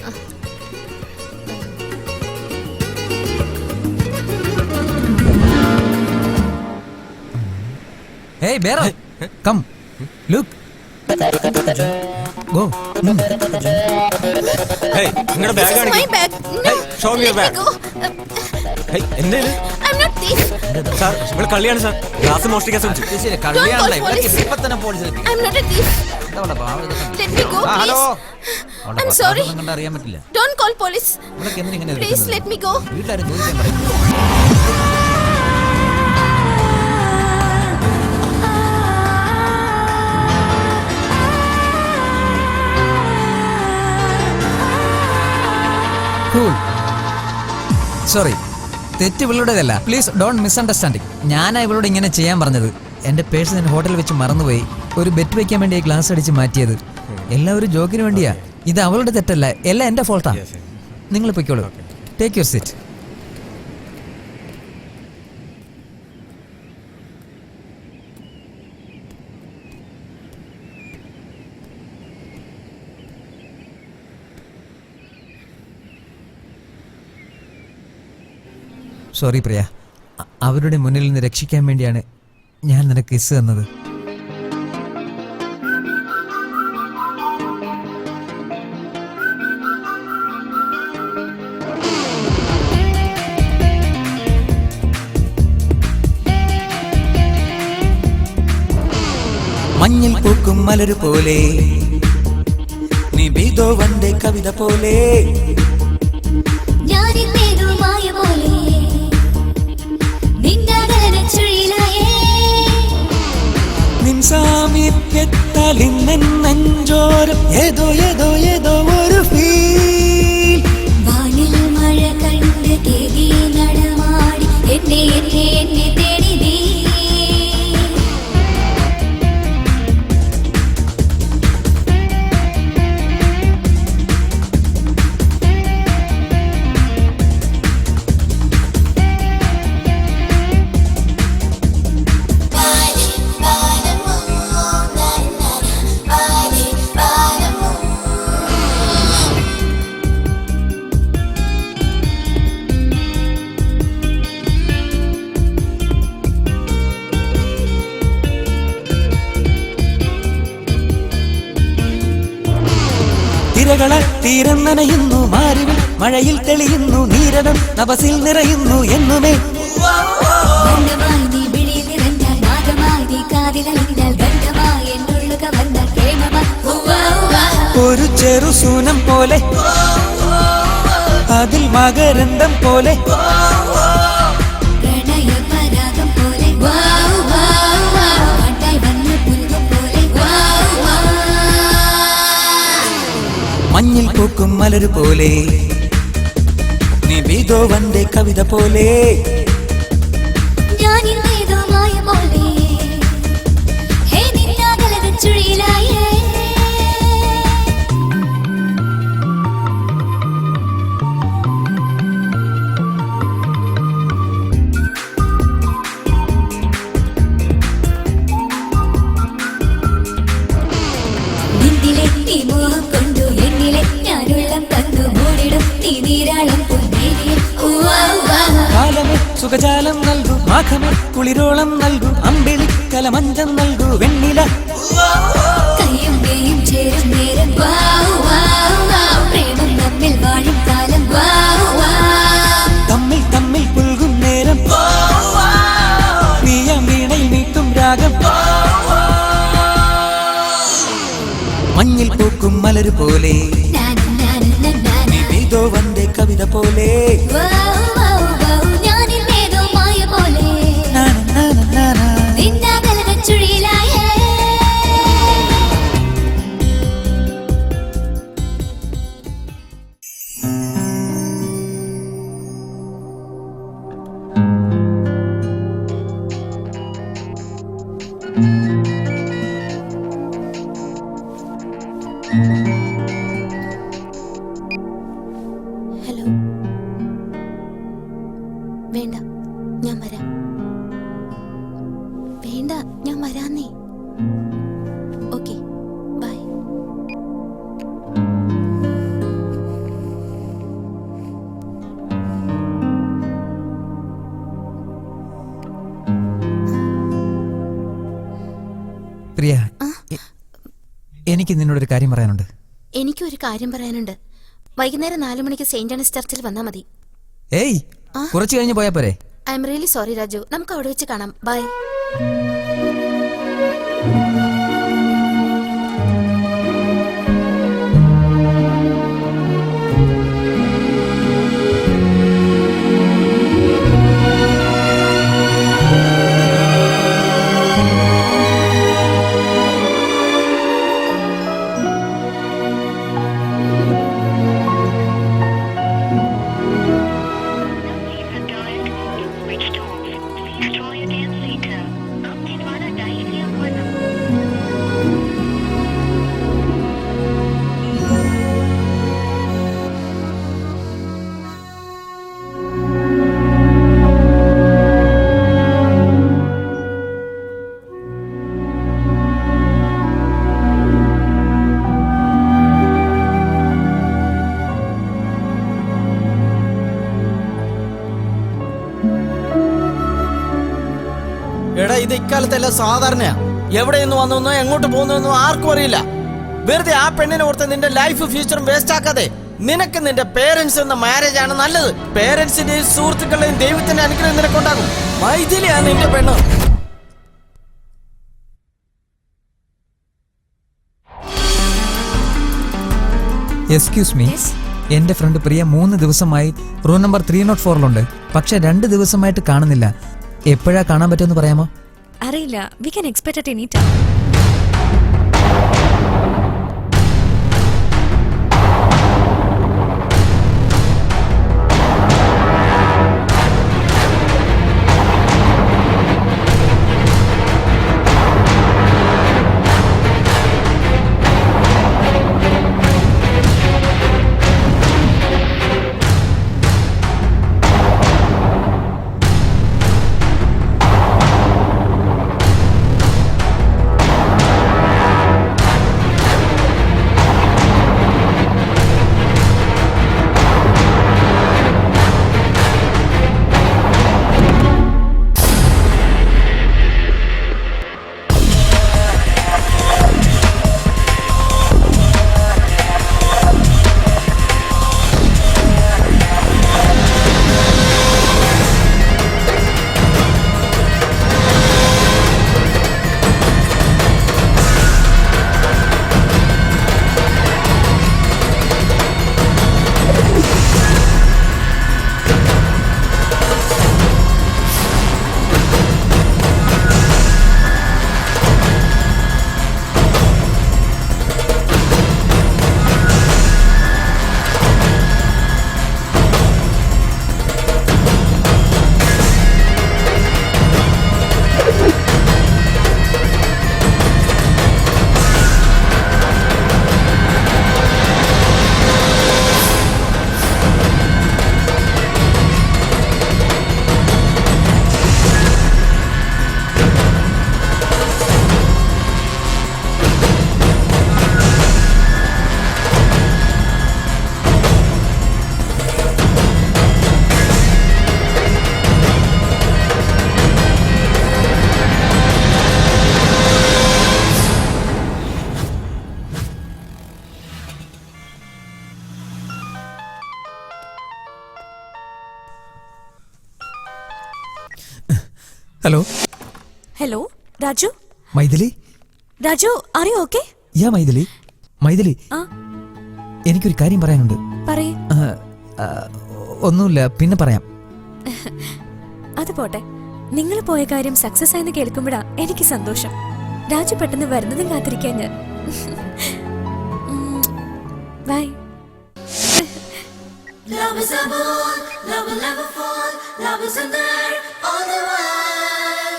Hey, Bero, come. Look. Go. Hey, നിങ്ങളുടെ This bag is my കാണിക്ക്. bag. No, Hey, show me your let bag. me go. Hey, എന്താ ഇത്? I'm not thief. Sir, ഇവിടെ കള്ളിയാണ് sir. Glass മോഷ്ടിക്കാൻ ശ്രമിച്ചു. Don't call police. I'm not a thief. Let me go, hello. please. I'm sorry. അറിയാൻ പറ്റില്ല. Don't call police. ഇവളൊക്കെ എന്തിനാ ഇങ്ങനെ Please ഇരിക്കുന്നത്? let me go. വീട്ടിലാരും ചോദിക്കാൻ പറയും. സോറി, തെറ്റ് ഇവളുടേതല്ല. Please don't misunderstanding. ഞാനാ ഇവളോട് ഇങ്ങനെ ചെയ്യാൻ പറഞ്ഞത്. എന്റെ പേഴ്സ് ഞാൻ ഹോട്ടലിൽ വെച്ച് മറന്നുപോയി. ഒരു ബെറ്റ് വെക്കാൻ വേണ്ടി ഗ്ലാസ് അടിച്ച് മാറ്റിയത്. എല്ലാം ഒരു ജോക്കിന് വേണ്ടിയാ. ഇത് അവളുടെ തെറ്റല്ല, എല്ലാം എന്റെ ഫോൾട്ടാ. നിങ്ങൾ പൊയ്ക്കോളൂ. Take your seat. സോറി പ്രിയ, അവരുടെ മുന്നിൽ നിന്ന് രക്ഷിക്കാൻ വേണ്ടിയാണ് ഞാൻ നിനക്ക് കിസ് തന്നത്. പൂക്കും മലരു പോലെ നീ ബീതോവന്റെ കവിത പോലെ നിൻ സാമീപ്യത്താൽ ഇന്നെൻ നെഞ്ചോരം ഏതോ ഏതോ ഏതോ ഒരു ഫീൽ വാനിൽ മഴ കണ്ട് കേകി നടമാടി എന്നെ എന്നെ എന്നെ തേടി നീ തിരകള തീരം നനയുന്നു മാറിവിൽ മഴയിൽ തെളിയുന്നു നീരവം നവസിൽ നിറയുന്നു എന്നുമേ ഒരു ചെറുസൂനം പോലെ അതിൽ മകരന്തം പോലെ മഞ്ഞിൽ പൂക്കും മലരു പോലെ നീ ബീതോവന്റെ കവിത പോലെ കാലമേ സുഖജാലം നൽകൂ മാഘമേ കുളിരോളം നൽകൂ അമ്പിളി കലമഞ്ചം നൽകൂ വെണ്ണില ചേരും നേരം പ്രേമം തമ്മിൽ വാഴും കാലം തമ്മിൽ തമ്മിൽ പുൽകും നേരം നീയാം വീണയിൽ നീട്ടും രാഗം മഞ്ഞിൽ പൂക്കും മലരു പോലെ ബീതോവന്റെ കവിത പോലെ ഹലോ, വേണ്ട ഞാൻ വരാം. വേണ്ട ഞാൻ വരാന്നേ. Okay bye. പ്രിയ, എനിക്ക് നിന്നോടൊരു കാര്യം പറയാനുണ്ട്. എനിക്കൊരു കാര്യം പറയാനുണ്ട്. വൈകുന്നേരം 4 മണിക്ക് സെയിന്റ് ആൻസ് ചർച്ചിൽ വന്നാൽ മതി. ഏയ്, കുറച്ച് കഴിഞ്ഞ് പോയാ പോരെ? I am really sorry Raju. നമുക്ക് അവിടെ വെച്ച് കാണാം. ബൈ. എടാ, ഇത് ഇക്കാലത്തെല്ലാം സാധാരണയാ. എവിടെ നിന്ന് വന്നു എങ്ങോട്ട് പോകുന്നു ആർക്കും അറിയില്ല. വെറുതെ ആ പെണ്ണിനെ ഓർത്ത് നിന്റെ ലൈഫ് ഫ്യൂച്ചറും വേസ്റ്റ് ആക്കാതെ നിനക്ക് നിന്റെ പേരൻസ് എന്ന മാരേജ് ആണ് നല്ലത്. പേരൻസിന്റെയും സുഹൃത്തുക്കളുടെയും ദൈവത്തിന്റെ അനുഗ്രഹം നിനക്കുണ്ടാകും. മൈഥിലിയാണ് നിന്റെ പെണ്ണ്. എക്സ്ക്യൂസ് മീ, എന്റെ ഫ്രണ്ട് പ്രിയ 3 ദിവസമായി റൂം നമ്പർ 304 പക്ഷെ 2 ദിവസമായിട്ട് കാണുന്നില്ല. എപ്പോഴാ കാണാൻ പറ്റുമെന്ന് പറയാമോ? അറിയില്ല. We can expect at any time. Hello hello Raju. Maithili. Raju, are you okay? Ya Maithili. Maithili, എനിക്കൊരു കാര്യം പറയാനുണ്ട്. പറയ്. ഒന്നുമില്ല, പിന്നെ പറയാം. അത് പോട്ടെ. നിങ്ങൾ പോയ കാര്യം സക്സസ് ആയെന്ന് കേൾക്കുമ്പോഴാ എനിക്ക് സന്തോഷം. രാജു പെട്ടെന്ന് വരുന്നതും കാത്തിരിക്കാൻ ഞാൻ. By. Love is a ball, love will never fall. Love is in there all the while.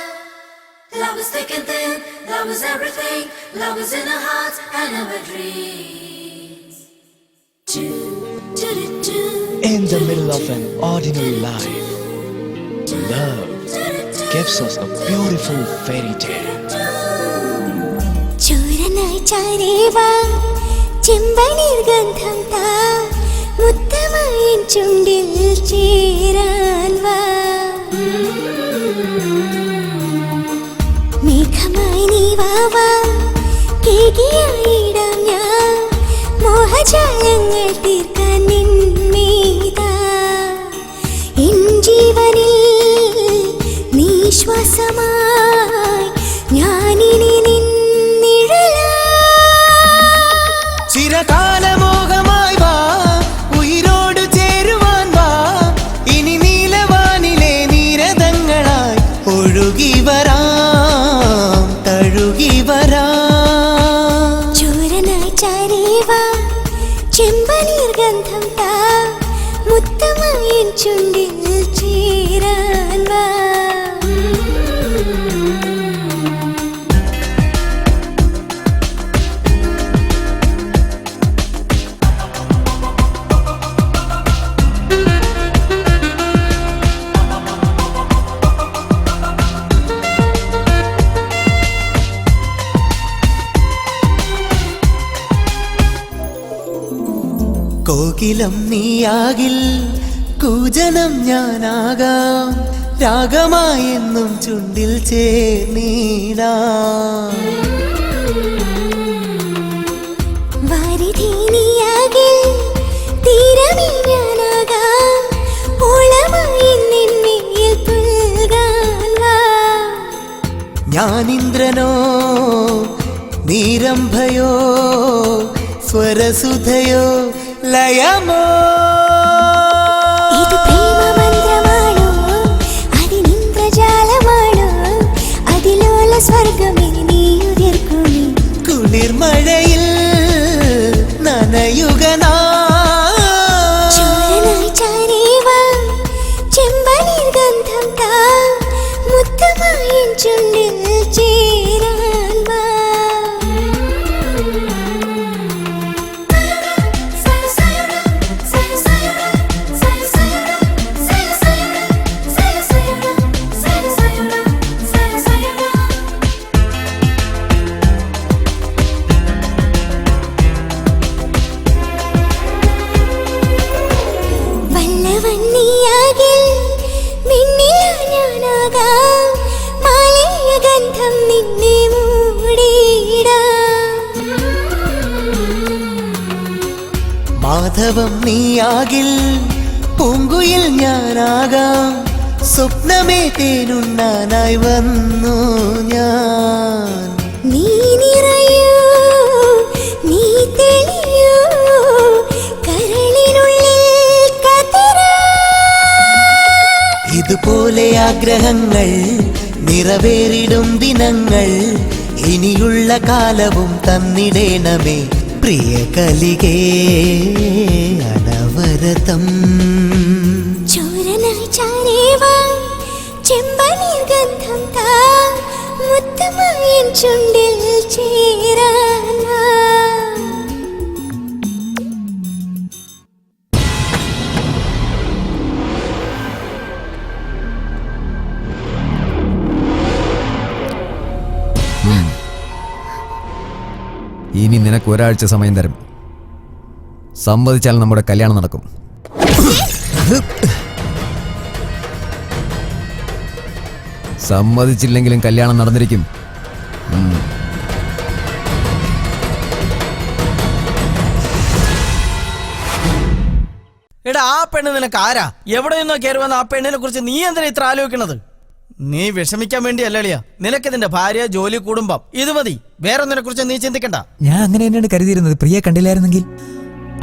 Love is thick and thin, love is everything. Love is in our hearts and our dreams. In the middle of an ordinary life, love gives us a beautiful fairy tale. ചോരനായി ചാരേവാ ചെമ്പനീർ ഗന്ധം താ മുത്തമായി ചുണ്ടിൽ ചേരാൻ വാ മേഘമായി നീ വാവാ കേകിയായിടാം ഞാൻ മോഹജാലങ്ങൾ തീർക്കാൻ നിന്മീതാ N ജീവനിൽ നീ ശ്വാസമായി ഞാനിനി നിന്നിഴലാ ചിരകാലമോഹമായി വാ ഉയിരോട് ചേരുവാൻ വാ ഇനി നീലവാനിലെ നീരതങ്ങളായി ഒഴുകി വരാം തഴുകി വരാം ചോരനായി ചാരേവാ ചെമ്പനീർ ഗന്ധം താ മുത്തമായി ചുണ്ടിൽ ചേരാൻ വാ കോകിലം നീയാകിൽ കൂജനം ഞാനാകാം രാഗമായെന്നും ചുണ്ടിൽ ചേർന്നീടാം വാരിധി നീയാകിൽ തീരമേ ഞാനാകാം ഓളമായി നിന്നിൽ പുൽകാൻ വാ ഞാനിന്ദ്രനോ നീരംഭയോ സ്വരസുധയോ ലയമോ ഇത് പ്രേമമന്ത്രമാണോ അതിനിന്ദ്രജാലമാണോ അതിലോല സ്വർഗമേ നീ ഉതിർക്കുമേ കുളിർമഴയിൽ നനയുകനാ ചോരനായി ചാരേവാ ചെമ്പനീർ ഗന്ധം താ മുത്തമായി ചുണ്ടിൽ ചേരാൻ വാ വല്ലവന്നിയാകിൽ മിന്നില ഞാനാകാം മാലിന്യ ഗന്ധം നിന്നെ മൂടിയിടാം മാധവം നീയാകിൽ പൂങ്കുയിൽ ഞാനാകാം സ്വപ്നമേ തേനുണ്ണാനായി വന്നു ഞാൻ നീ നിറയൂ നീ തെളിയൂ കരളിനുള്ളിൽ കതിരാ ഇതുപോലെ ആഗ്രഹങ്ങൾ നിറവേറിടും ദിനങ്ങൾ ഇനിയുള്ള കാലവും തന്നിടേണമേ പ്രിയ കലികേ അനവരതം ചോരനായി ചാരേവാ ചെമ്പനീർ ഗന്ധം താ മുത്തമായി ചുണ്ടിൽ ചേരാൻ വാ ഇനി നിനക്ക് ഒരാഴ്ച സമയം തരും. സമ്മതിച്ചാൽ നമ്മുടെ കല്യാണം നടക്കും. സമ്മതിച്ചില്ലെങ്കിലും കല്യാണം നടന്നിരിക്കും. എടാ ആ പെണ്ണ് നിനക്ക് ആരാ? എവിടെ നിന്നോ കയറി വന്ന ആ പെണ്ണിനെ കുറിച്ച് നീ എന്തിനാ ഇത്ര ആലോചിക്കണത്? നീ വിഷമിക്കാൻ വേണ്ടി അല്ലളിയാ. നിനക്ക് നിന്റെ ഭാര്യ, ജോലി, കുടുംബം ഇത് മതി. വേറൊന്നിനെ കുറിച്ച് നീ ചിന്തിക്കണ്ട. ഞാൻ അങ്ങനെ തന്നെയാണ് കരുതിയിരുന്നത്. പ്രിയെ കണ്ടില്ലായിരുന്നെങ്കിൽ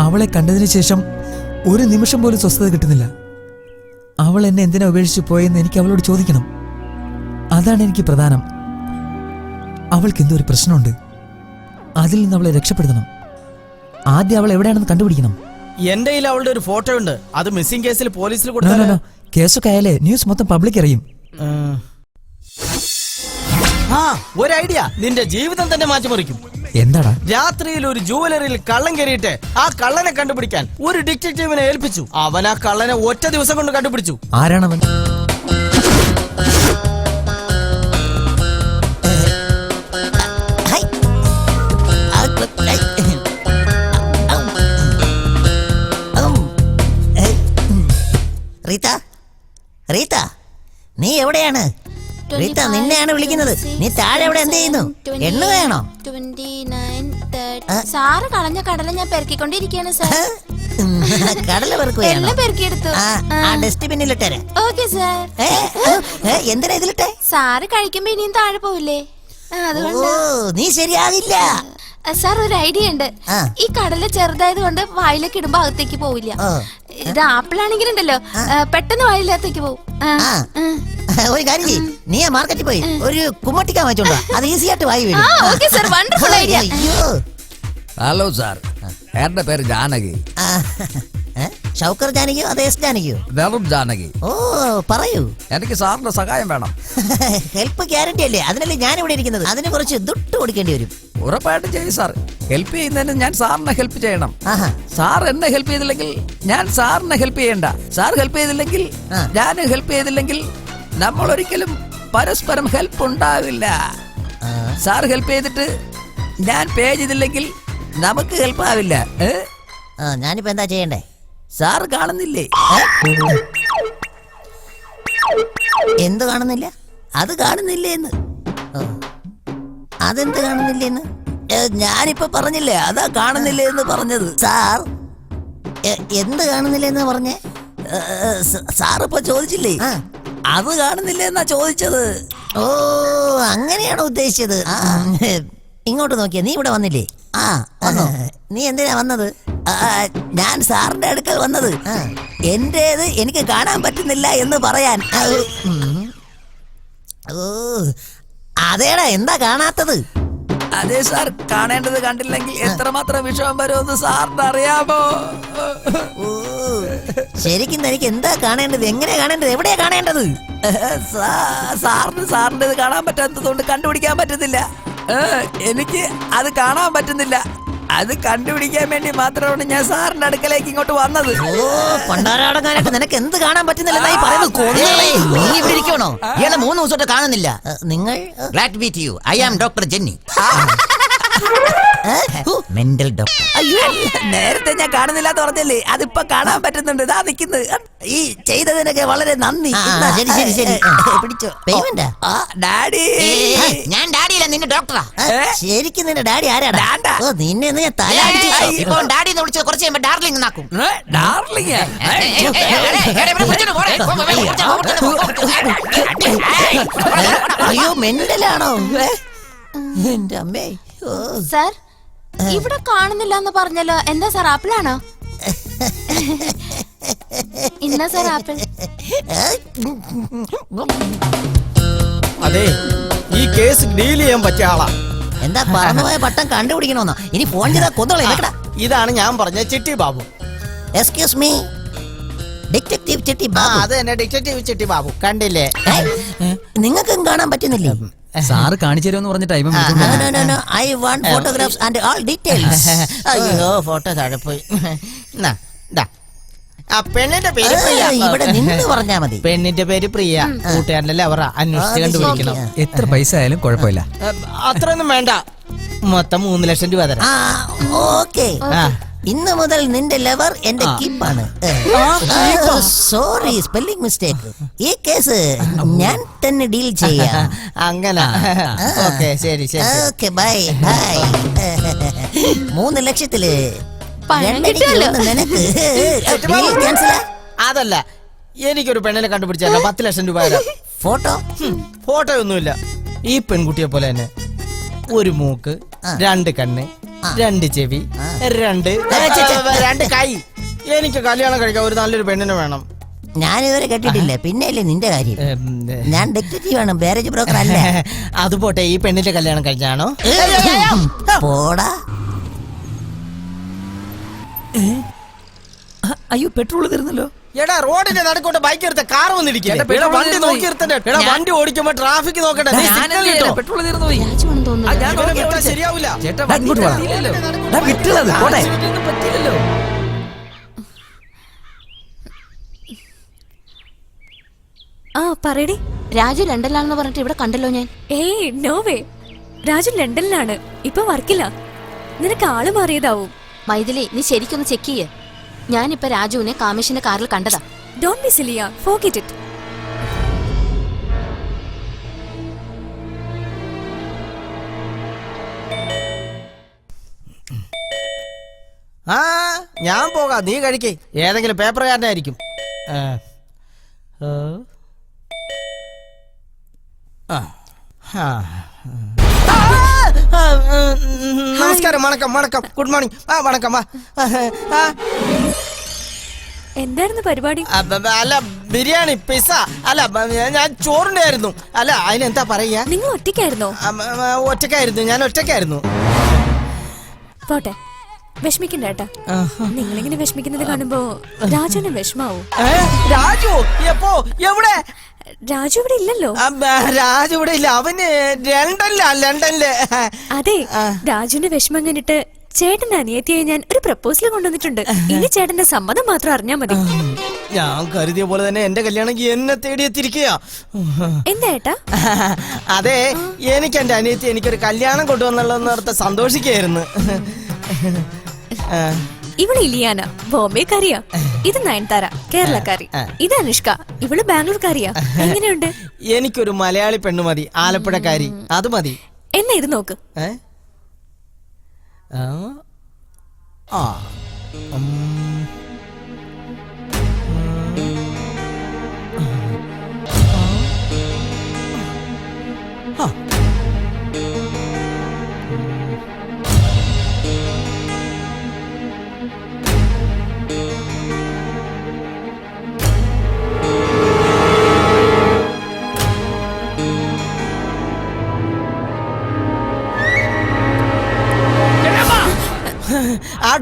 അവളെ കണ്ടതിന് ശേഷം ഒരു നിമിഷം പോലും സ്വസ്ഥത കിട്ടുന്നില്ല. അവൾ എന്നെ എന്തിനാ ഉപേക്ഷിച്ച് പോയെന്ന് എനിക്ക് അവളോട് ചോദിക്കണം. അതാണ് എനിക്ക് പ്രധാനം. അവൾക്ക് എന്തോ ഒരു പ്രശ്നമുണ്ട്. അതിൽ നിന്ന് അവളെ രക്ഷപ്പെടുത്തണം. ആദ്യം അവൾ എവിടെയാണെന്ന് കണ്ടുപിടിക്കണം. എന്റെ കയ്യിൽ അവളുടെ ഒരു ഫോട്ടോ ഉണ്ട്. അത് മിസ്സിംഗ് കേസിൽ പോലീസിൽ No, no, കൊടുത്താൽ no. കേസൊക്കെ ആയാലേ ന്യൂസ് മൊത്തം പബ്ലിക് അറിയും. ആ ഒരു ഐഡിയ നിന്റെ ജീവിതം തന്നെ മാറ്റിമറിക്കും. എന്താടാ? രാത്രിയിൽ ഒരു ജുവലറിയിൽ കള്ളൻ കയറിയിട്ട് ആ കള്ളനെ കണ്ടുപിടിക്കാൻ ഒരു ഡിറ്റക്റ്റീവിനെ ഏൽപ്പിച്ചു. അവൻ ആ കള്ളനെ ഒറ്റ ദിവസം കൊണ്ട് കണ്ടുപിടിച്ചു. ആരാണവൻ? റീത്ത, റീത്ത, നീ എവിടെയാണ്? റീത്ത, നിന്നെയാണ് വിളിക്കുന്നത്. നീ താഴെ എവിടെ എന്ത് ചെയ്യുന്നു? എണ്ണ വേണോ? സാറ് കളഞ്ഞ കടല ഞാൻ പെറുക്കിക്കൊണ്ടിരിക്കുകയാണ് സാർ. കടല പെറുക്കുകയാണോ? പെറുക്കിയെടുത്തു. ആ ഡസ്റ്റ്ബിന്നിലിട്ടേ. Okay sir. എന്തിനാ ഇതിലിട്ടെ? സാറ് കഴിക്കുമ്പോ ഇനിയും താഴെ പോവില്ലേ? ഓ, നീ ശരിയാകില്ല. സാർ ഒരു ഐഡിയ ഉണ്ട്. ഈ കടല ചെറുതായത് കൊണ്ട് വായിലേക്ക് ഇടുമ്പോ അകത്തേക്ക് പോവില്ല. ഇത് ആപ്പിളാണെങ്കിലുണ്ടല്ലോ പെട്ടെന്ന് വായിലകത്തേക്ക് പോകും. ഒരു കാര്യം ചെയ്യ്, നീ ആ മാർക്കറ്റിൽ പോയി ഒരു കുമ്മട്ടിക്കാൻ വാങ്ങിച്ചോണ്ടാ. അത് ഈസി ആയിട്ട് വായി വീഴും. Okay sir, wonderful idea. Hello sir, എന്റെ പേര് ജാനകി. ഷൗക്കർ ജാനകിയോ അതേ ജാനകിയോ? വെറും ജാനകി. ഓ, പറയൂ. എനിക്ക് സാറിന്റെ സഹായം വേണം. ഹെൽപ്പ് ഗ്യാരണ്ടി അല്ലേ? അതിനല്ലേ ഞാൻ ഇവിടെ ഇരിക്കുന്നത്. അതിന് കുറച്ച് ദുട്ട് കൊടുക്കേണ്ടി വരും. ഉറപ്പായിട്ടും ചെയ്യും സാർ. ഹെൽപ്പ് ചെയ്യുന്നതിന് ഞാൻ സാറിനെ ഹെൽപ്പ് ചെയ്യണം. സാർ എന്നെ ഹെൽപ്പ് ചെയ്തില്ലെങ്കിൽ ഞാൻ സാറിനെ ഹെൽപ്പ് ചെയ്യണ്ട. സാർ ഹെൽപ്പ് ചെയ്തില്ലെങ്കിൽ ഞാൻ ഹെൽപ്പ് ചെയ്തില്ലെങ്കിൽ നമ്മൾ ഒരിക്കലും പരസ്പരം ഹെൽപ്പ് ഉണ്ടാവില്ല. സാർ ഹെൽപ്പ് ചെയ്തിട്ട് ഞാൻ പേ ചെയ്തില്ലെങ്കിൽ നമുക്ക് ഹെൽപ്പ് ആവില്ല. ഞാനിപ്പോ എന്താ ചെയ്യണ്ടേ? സാർ കാണുന്നില്ലേ? എന്ത് കാണുന്നില്ല? അത് കാണുന്നില്ലേന്ന്. അതെന്ത് കാണുന്നില്ലേന്ന്? ഞാനിപ്പോ പറഞ്ഞില്ലേ, അതാ കാണുന്നില്ലേ എന്ന് പറഞ്ഞത്. സാർ എന്ത് കാണുന്നില്ലെന്ന് പറഞ്ഞേ? സാറിപ്പോ ചോദിച്ചില്ലേ, അത് കാണുന്നില്ലേ എന്നാ ചോദിച്ചത്. ഓ, അങ്ങനെയാണോ ഉദ്ദേശിച്ചത്? ഇങ്ങോട്ട് നോക്കിയാ. നീ ഇവിടെ വന്നില്ലേ? നീ എന്തിനാ വന്നത്? ഞാൻ സാറിന്റെ അടുക്കൽ വന്നത് എന്റേത് എനിക്ക് കാണാൻ പറ്റുന്നില്ല എന്ന് പറയാൻ. അതേടാ, എന്താ കാണാത്തത്? അതെ സാർ, കാണേണ്ടത് കണ്ടില്ലെങ്കിൽ എത്രമാത്രം വിഷമം വരുമെന്ന് സാറിന് അറിയാമോ? ശരിക്കും എനിക്ക് എന്താ കാണേണ്ടത്, എങ്ങനെയാ കാണേണ്ടത്, എവിടെയാ കാണേണ്ടത്? സാറിന്റെ ഇത് കാണാൻ പറ്റാത്തതുകൊണ്ട് കണ്ടുപിടിക്കാൻ പറ്റുന്നില്ല. എനിക്ക് അത് കാണാൻ പറ്റുന്നില്ല. അത് കണ്ടുപിടിക്കാൻ വേണ്ടി മാത്രമാണ് ഞാൻ സാറിന്റെ അടുക്കലേക്ക് ഇങ്ങോട്ട് വന്നത്. പണ്ടാരാടങ്ങാനായിട്ട് നിനക്ക് എന്ത് കാണാൻ പറ്റുന്നില്ലെന്നായി പറയുന്നത്? നീ ഇവിടെ ഇരിക്കണോ? ഇയാളെ 3 ദിവസമായിട്ട് കാണുന്നില്ല. നിങ്ങൾ glad meet you. I am doctor Jenny, mental doctor. അയ്യോ, നേരത്തെ ഞാൻ കാണുന്നില്ലാന്ന് പറഞ്ഞല്ലേ, അതിപ്പോ കാണാൻ പറ്റുന്നുണ്ട്. ഇതാ നിക്കുന്നത്. ഈ ചെയ്തതിനൊക്കെ വളരെ നന്ദി. ശരി ശരി ശരി, പിടിച്ചോ. പേയ്മെന്റ്? ഡാഡി. ഞാൻ ഡാഡിയല്ല, നിന്റെ ഡോക്ടറാ. ശരിക്കും നിന്റെ ഡാഡി ആരാടാ? ഓ, നിന്നെ ഞാൻ തല ഇപ്പൊ ഡാഡി എന്ന് വിളിച്ചത് കുറച്ച് കഴിയുമ്പോ ഡാർലിംഗ് നാക്കും. ഡാർലിംഗ്? അയ്യോ, മെന്റലാണോ എന്റെ അമ്മേ? സാർ, ഇവിടെ കാണുന്നില്ല എന്ന് പറഞ്ഞല്ലോ. എന്താ സാർ, ആപ്പിളാണോ? ഇന്ന സാർ ആപ്പിൾ. അതെ, ഈ കേസ് ഡീൽ ചെയ്യാൻ പറ്റിയ ആളാ. എന്താ പറന്നുപോയ പട്ടം കണ്ടുപിടിക്കണമെന്നോ? ഇനി ഫോൺ ചെയ്താ കൊന്നോളെ. ഇതാണ് ഞാൻ പറഞ്ഞ ചിട്ടി ബാബു. എക്സ്ക്യൂസ് മീ, ഡിറ്റക്റ്റീവ് ചിട്ടി ബാബു. അത് തന്നെ, ഡിറ്റക്റ്റീവ് ചിട്ടി ബാബു. കണ്ടില്ലേ? നിങ്ങൾക്കും കാണാൻ പറ്റുന്നില്ലേ? സാറ് കാണിച്ചു തരുമെന്ന് പറഞ്ഞിട്ട് I want photographs and all details. അയ്യോ, ഫോട്ടോ താഴെ പോയി. പെണ്ണിന്റെ പേര് പ്രിയ. ഇവിടെ നിന്ന് പറഞ്ഞാ മതി. പെണ്ണിന്റെ പേര് പ്രിയ. കൂട്ടുകാരനല്ലേ അവർ അന്വേഷിച്ച് കണ്ടുപിടിക്കണം. എത്ര പൈസ ആയാലും കുഴപ്പമില്ല. അത്രയൊന്നും വേണ്ട, മൊത്തം 3 ലക്ഷം രൂപ തരാം. ഓക്കെ, ഇന്ന് മുതൽ നിന്റെ ലെവർ എന്റെ കീപ്പാണ്. Sorry, spelling mistake. ഈ കേസ് ഞാൻ തന്നെ ഡീൽ ചെയ്യാം. അങ്ങനെ. ഓക്കെ, ശരി ശരി. Okay, bye bye. 3 ലക്ഷത്തില് നിനക്ക് അതല്ല, എനിക്കൊരു പെണ്ണിനെ കണ്ടുപിടിച്ചല്ല 10 ലക്ഷം രൂപ തരാം. ഫോട്ടോ? ഫോട്ടോ ഒന്നുമില്ല. ഈ പെൺകുട്ടിയെ പോലെ തന്നെ ഒരു മൂക്ക്, 2 കണ്ണ്, 2 ചെവി, 2 കൈ. എനിക്ക് കല്യാണം കഴിക്കാൻ ഒരു നല്ലൊരു പെണ്ണിനെ വേണം. ഞാനിതുവരെ കേട്ടിട്ടില്ല. പിന്നെയല്ലേ നിന്റെ കാര്യം. ഞാൻ ഡിറ്റക്റ്റീവ് ആണ്, മാരേജ് ബ്രോക്കർ അല്ല. അത് പോട്ടെ, ഈ പെണ്ണിന്റെ കല്യാണം കഴിഞ്ഞാണോ? പോടാ. അയ്യോ, പെട്രോൾ തീർന്നല്ലോ. എടാ, റോഡിന്റെ നടുക്കൊണ്ട് ബൈക്ക് എടുത്ത കാർ വന്നിരിക്കും. വണ്ടി നോക്കി നിർത്തണ്ടേ? വണ്ടി ഓടിക്കുമ്പോ ട്രാഫിക് നോക്കട്ടെ. പെട്രോൾ തീർന്നു പോയി. ശരിയാവില്ല. പറ്റില്ലല്ലോ. ആ, പറയടി. രാജു ലണ്ടനിലാണെന്ന് പറഞ്ഞിട്ട് ഇവിടെ കണ്ടല്ലോ ഞാൻ. ഏയ്, നോ വേ. രാജു ലണ്ടനിലാണ്, ഇപ്പൊ വർക്കില്ല. നിനക്ക് ആള് മാറിയതാവും. മൈഥിലി, നീ ശരിക്കൊന്ന് ചെക്ക് ചെയ്യേ. ഞാനിപ്പോ രാജുവിനെ കാമേഷിന്റെ കാറിൽ കണ്ടതാ. Don't be Sili, forget it. ഞാൻ പോകാം, നീ കഴിക്കേ. ഏതെങ്കിലും പേപ്പറുകാരനായിരിക്കും. നമസ്കാരം, വണക്കം വണക്കം, ഗുഡ് മോർണിംഗ്. വണക്കം. എന്തായിരുന്നു പരിപാടി? അല്ല, ബിരിയാണി, പിസ്സ. അല്ല, ഞാൻ ചോറിന്റെ ആയിരുന്നു. അല്ല, അതിനെന്താ പറയാ? നിങ്ങൾ ഒറ്റയ്ക്കായിരുന്നോ? ഒറ്റക്കായിരുന്നു, ഞാൻ ഒറ്റക്കായിരുന്നു. പോട്ടെ, വിഷമിക്കണ്ട ഏട്ടാ. നിങ്ങളിങ്ങനെ വിഷമിക്കുന്നത് കാണുമ്പോ രാജുവിന് വിഷമാവും. രാജു എപ്പോ? എവിടെ? രാജു ഇവിടെ ഇല്ലല്ലോ. രാജു ഇവിടെ ഇല്ല, അവന് ലണ്ടനില്. അതെ, രാജുവിന്റെ വിഷമം കണ്ടിട്ട് ചേട്ടന്റെ അനിയത്തിയെ ഞാൻ ഒരു പ്രപ്പോസൽ കൊണ്ടുവന്നിട്ടുണ്ട്. ഇനി ചേട്ടന്റെ സമ്മതം മാത്രം അറിഞ്ഞാ മതി. ഞാൻ കരുതിയ പോലെ തന്നെ എന്റെ കല്യാണം എന്നെ തേടിയെത്തിരിക്കുക. എന്താ ഏട്ടാ? അതെ, എനിക്ക് എന്റെ അനിയത്തി എനിക്കൊരു കല്യാണം കൊണ്ടുവന്നുള്ളതെന്നോർത്ത് സന്തോഷിക്കായിരുന്നു. ഇവള് ഇലിയാന, ബോംബെക്കാരിയാ. ഇത് നയൻതാര, കേരളക്കാരി. ഇത് അനുഷ്ക, ഇവള് ബാംഗ്ലൂർക്കാരിയാ. എങ്ങനെയുണ്ട്? എനിക്കൊരു മലയാളി പെണ്ണു മതി, ആലപ്പുഴക്കാരി. അത് മതി. എന്നെ ഇത് നോക്ക്.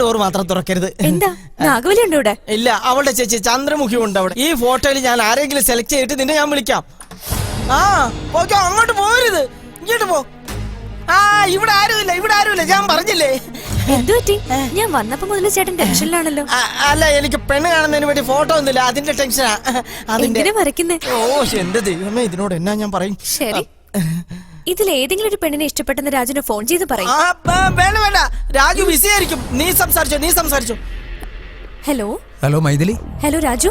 ഡോർ മാത്രം തുറക്കരുത്. എന്താ നാഗവലി ഉണ്ടോ ഇവിടെ? ഇല്ല, അവളുടെ ചേച്ചി ചന്ദ്രമുഖി ഉണ്ട് അവിടെ. ഈ ഫോട്ടോയിൽ ഞാൻ ആരെങ്കിലും സെലക്ട് ചെയ്തിട്ട് നിന്നെ ഞാൻ വിളിക്കാം. ആ ഓക്കെ, അങ്ങോട്ട് പോരുത്, ഇങ്ങോട്ട് പോ. ആ ഇവിടെ ആരുമില്ല, ഞാൻ പറഞ്ഞില്ലേ. എന്തു പറ്റി? ഞാൻ വന്നപ്പോ മുതൽ ചേട്ടൻ ടെൻഷനിലാണല്ലോ. അല്ല, എനിക്ക് പെണ്ണ് കാണുന്നതിന് വേണ്ടി ഫോട്ടോ ഒന്നുമില്ല, അതിന്റെ ടെൻഷനാ. എന്തിനാ വരയ്ക്കുന്നേ? ഓ എന്റെ ദൈവമേ, ഇതിനോട് എന്നാ ഞാൻ പറയും. ശരി, ഇതിൽ ഏതെങ്കിലും ഒരു പെണ്ണിനെ ഇഷ്ടപ്പെട്ടെന്ന് രാജുനെ ഫോൺ ചെയ്ത് പറയും. വേണ്ട, രാജു ബിസി ആയിരിക്കും. നീ സംസാരിച്ചോ. Hello hello Maithili. Hello Raju.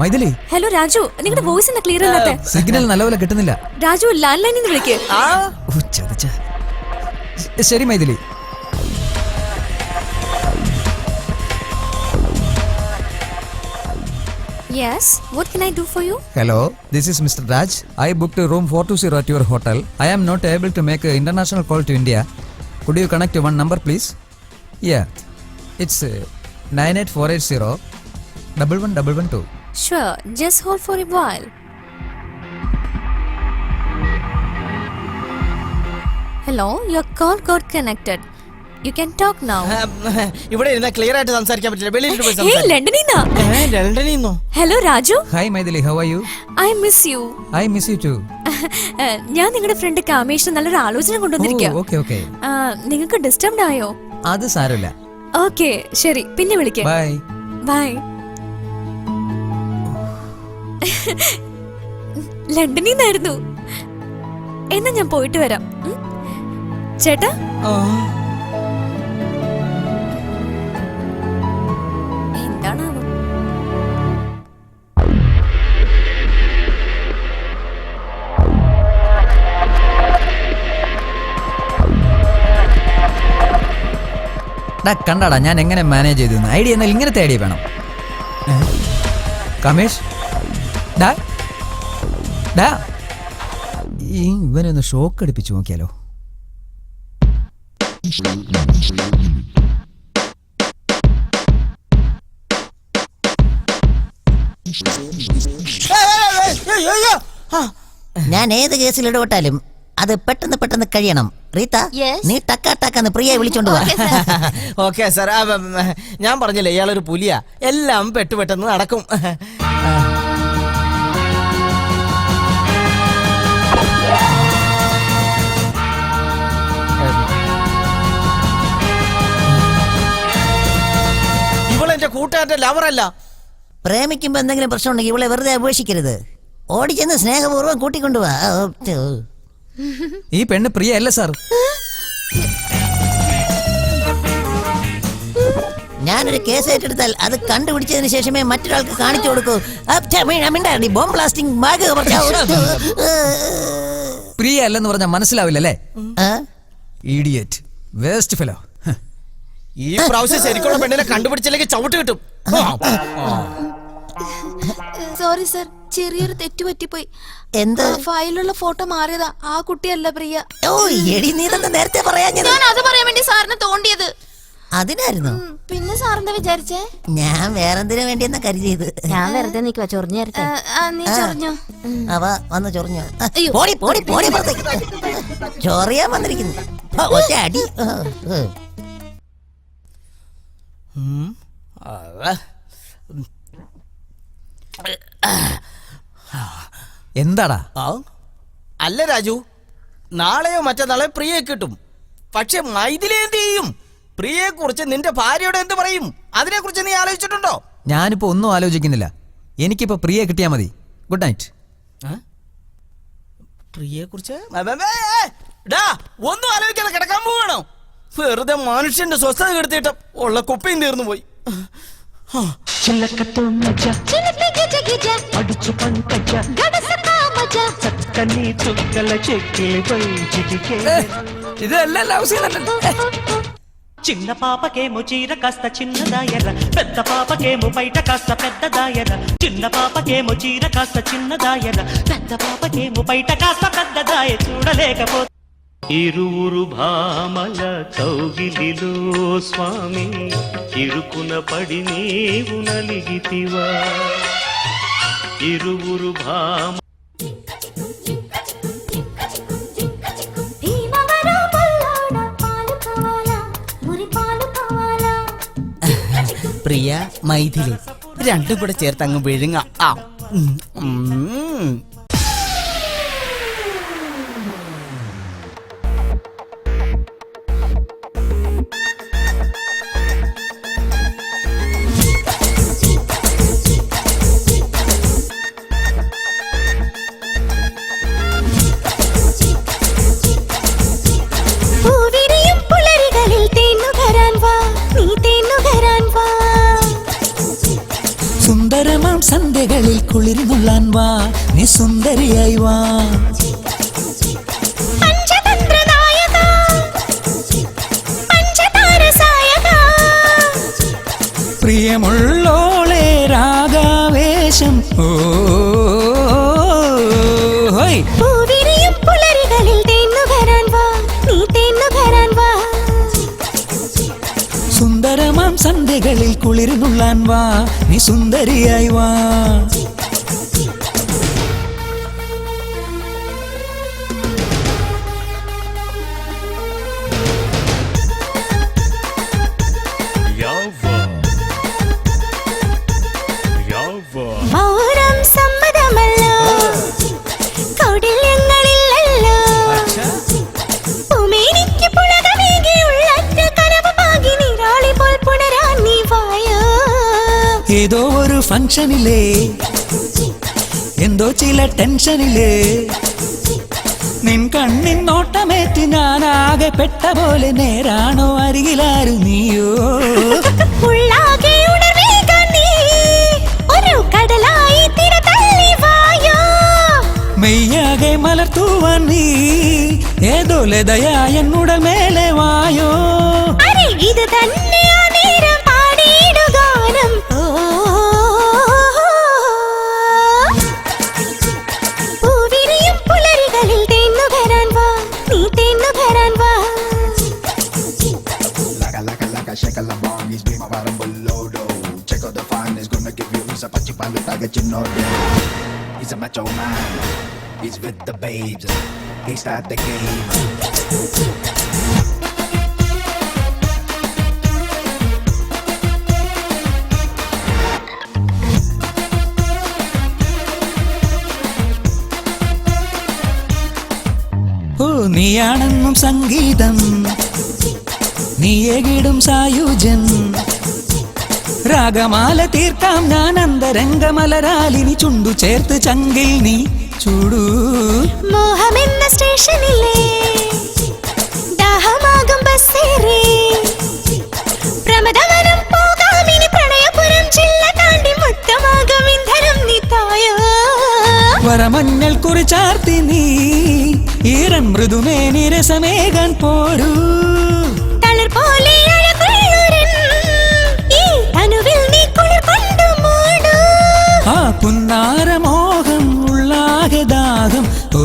Maithili. Hello Raju, നിങ്ങളുടെ വോയിസ് എന്നാ ക്ലിയർ അല്ലാത്തെ? സിഗ്നൽ നല്ലപോലെ കിട്ടുന്നില്ല. രാജു ലാൻഡ് ലൈനിൽ നിന്ന് വിളിക്ക്. ശരി Maithili. Yes, what can I do for you? Hello, this is Mr. Raj. I booked a room 420 at your hotel. I am not able to make an international call to India. Could you connect to one number, please? Yeah, it's 98480 11112. Sure, just hold for a while. Hello, your call got connected. You can talk now. ഇവിടെ ഇരുന്ന clear ആയിട്ട് സംസാരിക്കാൻ പറ്റില്ല. വെളിയിൽ പോയി Hey, സംസാരിക്കാം. ലണ്ടനിന്നാ. ലണ്ടനിന്നോ? Hello Raju. Hi Maithili, how are you? I miss you. I miss you too. ഞാൻ നിങ്ങളുടെ ഫ്രണ്ട് കാമേഷിന് നല്ലൊരു ആലോചന കൊണ്ടുവന്നിരിക്കാം. Okay. നിങ്ങൾക്ക് ഡിസ്റ്റർബ്ഡ് ആയോ? അത് സാരമില്ല. ഓക്കെ ശരി, പിന്നെ വിളിക്കാം. Bye. ബൈ. ലണ്ടനിൽ നിന്നായിരുന്നു. എന്നാ ഞാൻ പോയിട്ട് വരാം. ചേട്ടാ, എന്താണാവോ? കണ്ടാടാ ഞാൻ എങ്ങനെ മാനേജ് ചെയ്തു. ഐഡിയ എന്നാൽ ഇങ്ങനത്തെ ഐഡിയ വേണം. കമേഷ്, ഇവനൊന്ന് ഷോക്ക് അടിപ്പിച്ചു നോക്കിയാലോ. ഞാൻ ഏത് കേസിൽ ഇടപെട്ടാലും അത് പെട്ടെന്ന് കഴിയണം. റീത്ത, നീ ടക്കാന്ന് പ്രിയെ വിളിച്ചോണ്ട് പോവാ. Okay sir. ഞാൻ പറഞ്ഞില്ലേ ഇയാളൊരു പുലിയാ, എല്ലാം പെട്ടെന്ന് നടക്കും. ഇവളെന്റെ കൂട്ടുകാരന്റെ ലവറല്ല. പ്രേമിക്കുമ്പോ എന്തെങ്കിലും പ്രശ്നം ഉണ്ടെങ്കിൽ ഇവളെ വെറുതെ അപേക്ഷിക്കരുത്. ഓടിച്ചെന്ന് സ്നേഹപൂർവ്വം കൂട്ടിക്കൊണ്ടുപോവാ. ഈ പെണ്ണ് പ്രിയ അല്ല സാർ. ഞാനൊരു കേസ് ഏറ്റെടുത്താൽ അത് കണ്ടുപിടിച്ചതിന് ശേഷമേ മറ്റൊരാൾക്ക് കാണിച്ചു കൊടുക്കൂ. ബോംബ് ബ്ലാസ്റ്റിംഗ് പ്രിയ അല്ലെന്ന് പറഞ്ഞാൽ മനസ്സിലാവില്ലല്ലേ? Idiot, waste fellow. ഈ പ്രാവശ്യം ശരിക്കുള്ള പെണ്ണിനെ കണ്ടുപിടിച്ചില്ലെങ്കിൽ ചവിട്ട് കിട്ടും. സോറി സർ, ചെറിയൊരു തെറ്റ് പറ്റിപ്പോയി. എന്ത്? ഫയലിലുള്ള ഫോട്ടോ മാറിയതാ. ആ കുട്ടിയല്ല പ്രിയ. ഓ എടി, നീ തന്നെ നേരത്തെ പറയാൻ. ഞാൻ അത് പറയാൻ വേണ്ടി സാറിന് തോണ്ടിയത്. അതിനായിരുന്നു. പിന്നെ സാറെന്താ വിചാരിച്ചേ? ഞാൻ വേറെന്തിനു വേണ്ടിയെന്നാ കരുതിയത്. ഞാൻ വെറുതെ നിൽക്കുക, ചൊറിഞ്ഞു തരട്ടെ. നീ ചൊറിഞ്ഞോ? അവ വന്ന് ചൊറിഞ്ഞു. പോടി ചൊറിയാൻ വന്നിരിക്കുന്നു. ഒറ്റ അടി. എന്താടാ? അല്ല രാജു, നാളെയോ മറ്റന്നാളെ പ്രിയെ കിട്ടും. പക്ഷെ മൈഥിലി എന്ത് ചെയ്യും? പ്രിയെ കുറിച്ച് നിന്റെ ഭാര്യയോട് എന്ത് പറയും? അതിനെ കുറിച്ച് നീ ആലോചിച്ചിട്ടുണ്ടോ? ഞാനിപ്പോ ഒന്നും ആലോചിക്കുന്നില്ല. എനിക്കിപ്പോ പ്രിയെ കിട്ടിയാ മതി. Good night. പ്രിയെ കുറിച്ച് ഒന്നും ആലോചിക്കാതെ കിടക്കാൻ പോവാണോ? വെറുതെ മനുഷ്യന്റെ സ്വസ്ഥത കെടുത്തിട്ട് ഉള്ള കുപ്പയും തീർന്നു പോയി. చిన్న పాపకేమో చీర కాస్త చిన్నదాయర, పెద్ద పాపకేమో బయట కాస్త పెద్దదాయర. చిన్న పాపకేమో చీర కాస్త చిన్నదాయర, పెద్ద పాపకేమో బయట కాస్త పెద్దదాయ. చూడలేకపో ఇరువురు భామల కౌగిలిలో స్వామి, ఇరుకున పడి నీవు నలిగితివా. ఇరువురు భామ പ്രിയ, മൈഥിലി രണ്ടും കൂടെ ചേർത്ത് അങ്ങ് വിഴുങ്ങ. ആ സുന്ദരമാം സന്ധ്യകളിൽ കുളിർന്നുള്ളാൻ വാ, നീ സുന്ദരിയായി വാ. പ്രിയമുള്ളോളെ രാഗാവേശം ഓ സുന്ദരമാം സന്ധ്യകളിൽ കുളിർന്നുള്ളാൻ വാ, നീ സുന്ദരിയായി വാ. ഏതോ ഒരു ഫംഗ്ഷനിലേ എന്തോ ചില ടെൻഷനിലേ നിൻ കണ്ണിൻ നോട്ടമേറ്റ് ഞാനാകെ പെട്ട പോലെ, നേരാണോ അരികിലാരു നീയോ? മെയ്യാകെ മലർത്തുവാൻ നീ ഏതോ ലതയായ എന്നുടൽ മേലെ വായോ. ഇത് തന്നെ He's a macho man, he's with the babes, he start the game. ഓ നീയാണെന്നും സംഗീതം, നീയേകിടും സായുജൻ. രാഗമാല തീർക്കാം ഞാൻ അന്തരംഗമലരാലിനി, ചുണ്ടു ചേർത്ത് ചങ്കിൽ നീ ചൂടൂ. മോഹമെന്ന സ്റ്റേഷനിലെ ദാഹമാകും ബസ്സേറി, പ്രമദവനം പോകാമിനി പ്രണയപുരം ചില്ല താണ്ടി, മുത്തമാകും ഇന്ധനം നീ തായോ. വരമഞ്ഞൾ കുറിച്ചാർത്തി നീ ഈറൻ മൃദുമേനി രസമേകാൻ പോരൂ. തളിർ പോലെ ആ പുന്നാരമോഹം ഉള്ളാകെ ദാഹം ഓ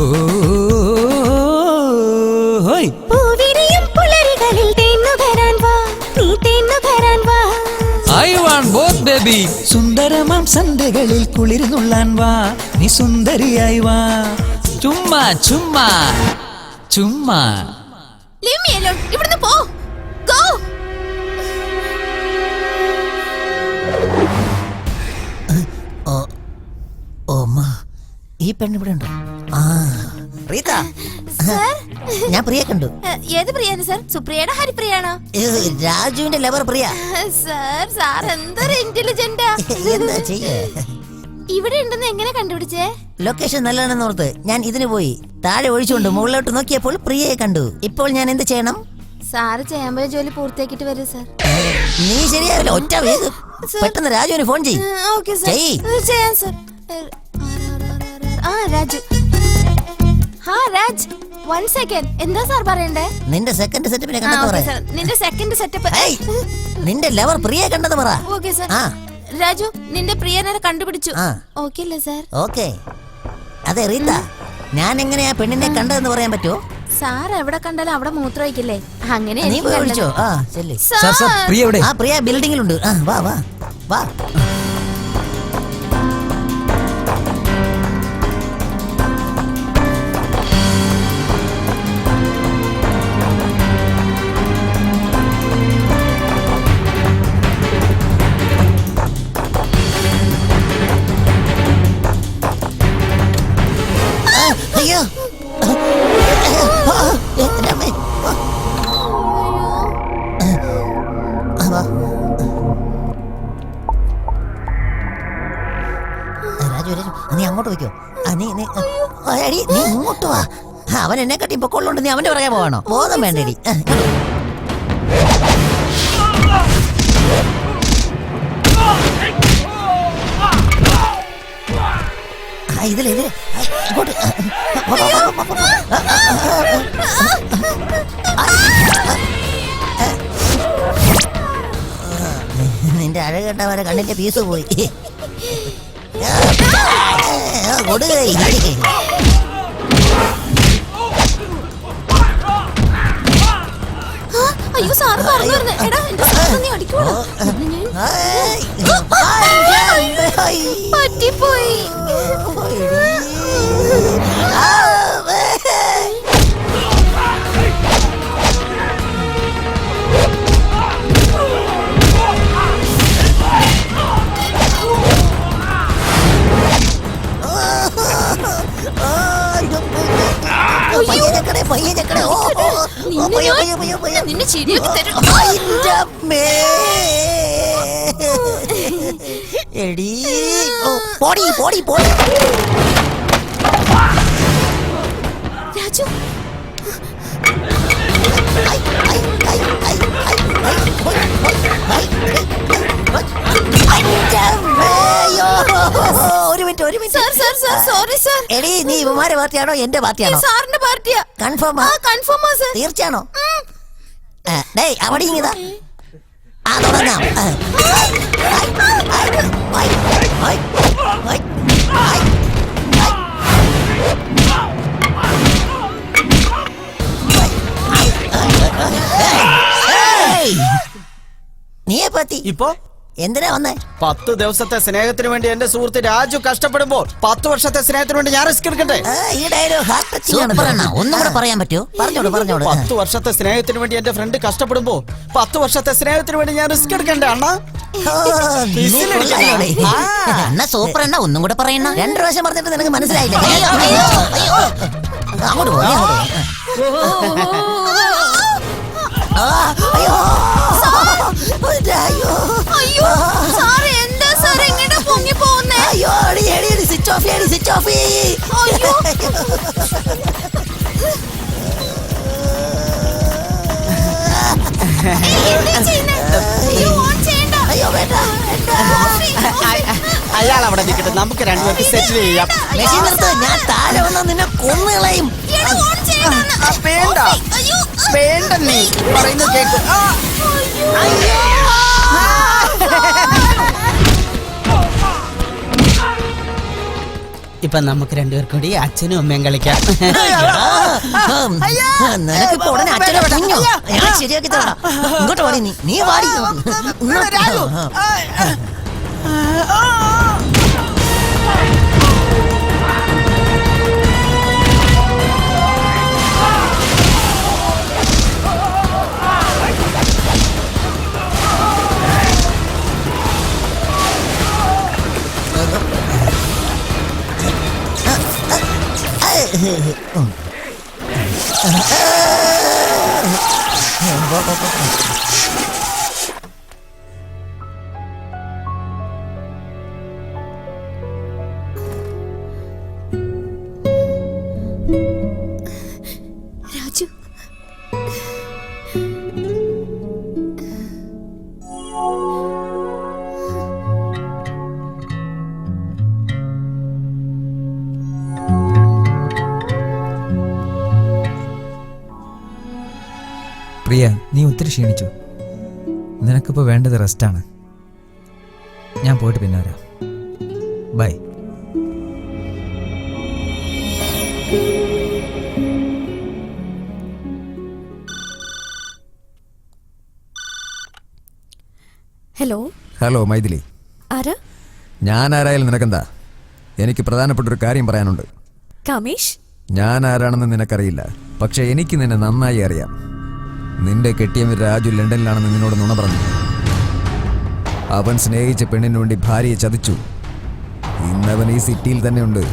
പൂവിരിയും പുലരികളിൽ തേന്നുകരാൻ വാ, നീ തേന്നുകരാൻ വാ. I want both baby. സുന്ദരമാം സന്ധ്യകളിൽ കുളിർന്നുള്ളാൻ വാ, നീ സുന്ദരിയായി വാ. ചുമ്മാ ചുമ്മാ ചുമ്മാ. Leave me alone. ഇവിടുന്ന് പോ. Go. ഈ പെണ്ണിവിടെ ഉണ്ടോ? റീത്ത, ഞാൻ പ്രിയ കണ്ടു. ഏത് പ്രിയാണ് സർ? സുപ്രിയയുടെ ഹരിപ്രിയാണോ? രാജുവിന്റെ ലവർ പ്രിയ. സർ സാർ എന്തൊരു ഇന്റലിജന്റാ. എന്താ ചെയ്യേ? ഇവിടെ ഉണ്ടെന്ന് എങ്ങനെ കണ്ടുപിടിച്ചേ? ലൊക്കേഷൻ നല്ലതാണെന്ന് ഓർത്ത് ഞാൻ ഇതിന് പോയി താഴെ ഒഴിച്ചുകൊണ്ട് മുകളിലോട്ട് നോക്കിയപ്പോൾ പ്രിയയെ കണ്ടു. ഇപ്പോൾ ഞാൻ എന്ത് ചെയ്യണം? സാറ് ചെയ്യാൻ പോയ ജോലി പൂർത്തിയാക്കിട്ട് വരൂ സർ. നീ ശരിയാവില്ല, ഒറ്റ വേഗം പെട്ടെന്ന് രാജുവിന് ഫോൺ ചെയ്യ്. ഓക്കേ സർ, ചെയ്യാം സർ. രാജു. രാജ്, 1 സെക്കൻഡ്. എന്താ സാർ പറയണ്ടേ? നിന്റെ സെക്കൻഡ് സെറ്റപ്പിനെ കണ്ടെന്ന് പറ. നിന്റെ സെക്കൻഡ് സെറ്റപ്പ്. നിന്റെ ലവർ പ്രിയെ കണ്ടെന്ന് പറ. Okay sir. രാജു, നിന്റെ പ്രിയനെ കണ്ടുപിടിച്ചു. ഓക്കേ അല്ലേ സർ? ഓക്കേ. അതെ റീത്ത, ഞാൻ എങ്ങനെയാ പെണ്ണിനെ കണ്ടതെന്ന് പറയാൻ പറ്റുമോ? സാർ എവിടെ കണ്ടാലും അവിടെ മൂത്രം ഒഴിക്കില്ലേ? അങ്ങനെ നീ പോയി വിളിച്ചോ. ശരി. പ്രിയ എവിടെ? പ്രിയ ബിൽഡിംഗിലുണ്ട്. വാ വാ വാ. അയ്യോ എൻ്റെ അമ്മേ. രാജു രാജു നീ അങ്ങോട്ട് വയ്ക്കോ. നീ ഇങ്ങോട്ട് വാ. അവൻ എന്നെ കട്ടി പൊക്കോളുണ്ട്. നീ അവന്റെ പുറകെ പോവാണോ? ബോധം വേണ്ടേടി. ഇതിലെ ഇങ്ങോട്ട്. നിന്റെ അഴക് കണ്ടവരെ കണ്ണിന്റെ പീസ് പോയി. കൊടുകൈ. അയ്യോ സാറ് പറഞ്ഞു എടാ എന്റെ സാറ് നീ അടിക്കോളൂ. പറ്റിപ്പോയി. നിന്നെ ശരിയാക്കി തരും. എടീ പോടി പോടി പോടി. രാജു ഒരു മിനിറ്റ് സോറി സാർ. എടീ നീ ഇവന്മാരെ പാർട്ടിയാണോ എന്റെ പാർട്ടിയാണോ? സാറിന്റെ പാർട്ടിയാ. കൺഫേമാ? കൺഫേമാ സാർ. തീർച്ചയാണോ? ഡേയ് അവിടെ ഇങ്ങതാ. തുടങ്ങാം. നീയെ പറ്റി ഇപ്പോ എന്തിനാ വന്നേ? 10 ദിവസത്തെ സ്നേഹത്തിന് വേണ്ടി എന്റെ സുഹൃത്ത് രാജു കഷ്ടപ്പെടുമ്പോൾ 10 വർഷത്തെ സ്നേഹത്തിന് വേണ്ടി ഞാൻ റിസ്ക് എടുക്കട്ടെ? ഈ ഡയലോഗ് ഹാർട്ട് ടച്ചിങ് ആണ്. ഒന്നും കൂടെ പറയാൻ പറ്റുമോ? പറഞ്ഞോളൂ. 10 വർഷത്തെ സ്നേഹത്തിന് വേണ്ടി എന്റെ ഫ്രണ്ട് കഷ്ടപ്പെടുമ്പോ 10 വർഷത്തെ സ്നേഹത്തിന് വേണ്ടി ഞാൻ റിസ്ക് എടുക്കണ്ടേ അണ്ണാ? അണ്ണ സൂപ്പർ അണ്ണ. ഒന്നും കൂടെ പറയണ. 2 പ്രാവശ്യം പറഞ്ഞിട്ട് നിനക്ക് മനസ്സിലായില്ല. അങ്ങോട്ട് പോ. അയ്യോ സാർ എന്താ സാർ എങ്ങനെ പൊങ്ങി പോകുന്നേ? അയ്യോ സ്വിച്ച് ഓഫ്. അയ്യോ അയ്യോ വേണ്ട. അയാൾ അവിടെ നിൽക്കട്ടെ, നമുക്ക് രണ്ടുപേർക്ക് സെറ്റിൽ ചെയ്യാം. മെഷീൻ നിർത്ത്. ഞാൻ താഴെ വന്നാൽ നിന്നെ കൊന്നുകളയും. വേണ്ട നീ പറയുന്നത് കേക്ക്. ഇപ്പൊ നമുക്ക് രണ്ടുപേർക്കും കൂടി അച്ഛനും അമ്മയും കളിക്കാം. നിനക്കിപ്പോ ഉടനെ അച്ഛനെ കുഞ്ഞോ ഞാൻ ശരിയാക്കി തരാം. ഇങ്ങോട്ട് പാടി. നീ പാടി. രാജു പ്രിയ, നീ ഒത്തിരി ക്ഷീണിച്ചു. നിനക്കിപ്പോൾ വേണ്ടത് റെസ്റ്റാണ്. ഞാൻ പോയിട്ട് പിന്നെ വരാം. ബൈ. ഹലോ മൈഥിലി. ആരാ? ഞാൻ ആരായാലും നിനക്കെന്താ? എനിക്ക് പ്രധാനപ്പെട്ടൊരു കാര്യം പറയാനുണ്ട്. കമേഷ്, ഞാൻ ആരാണെന്ന് നിനക്കറിയില്ല, പക്ഷെ എനിക്ക് നിന്നെ നന്നായി അറിയാം. നിന്റെ കെട്ടിയവൻ രാജു ലണ്ടനിലാണെന്ന് നിന്നോട് നുണ പറഞ്ഞു. അവൻ സ്നേഹിച്ച പെണ്ണിനു വേണ്ടി ഭാര്യയെ ചതിച്ചു. ഇന്നവൻ ഈ സിറ്റിയിൽ തന്നെ ഉണ്ട്.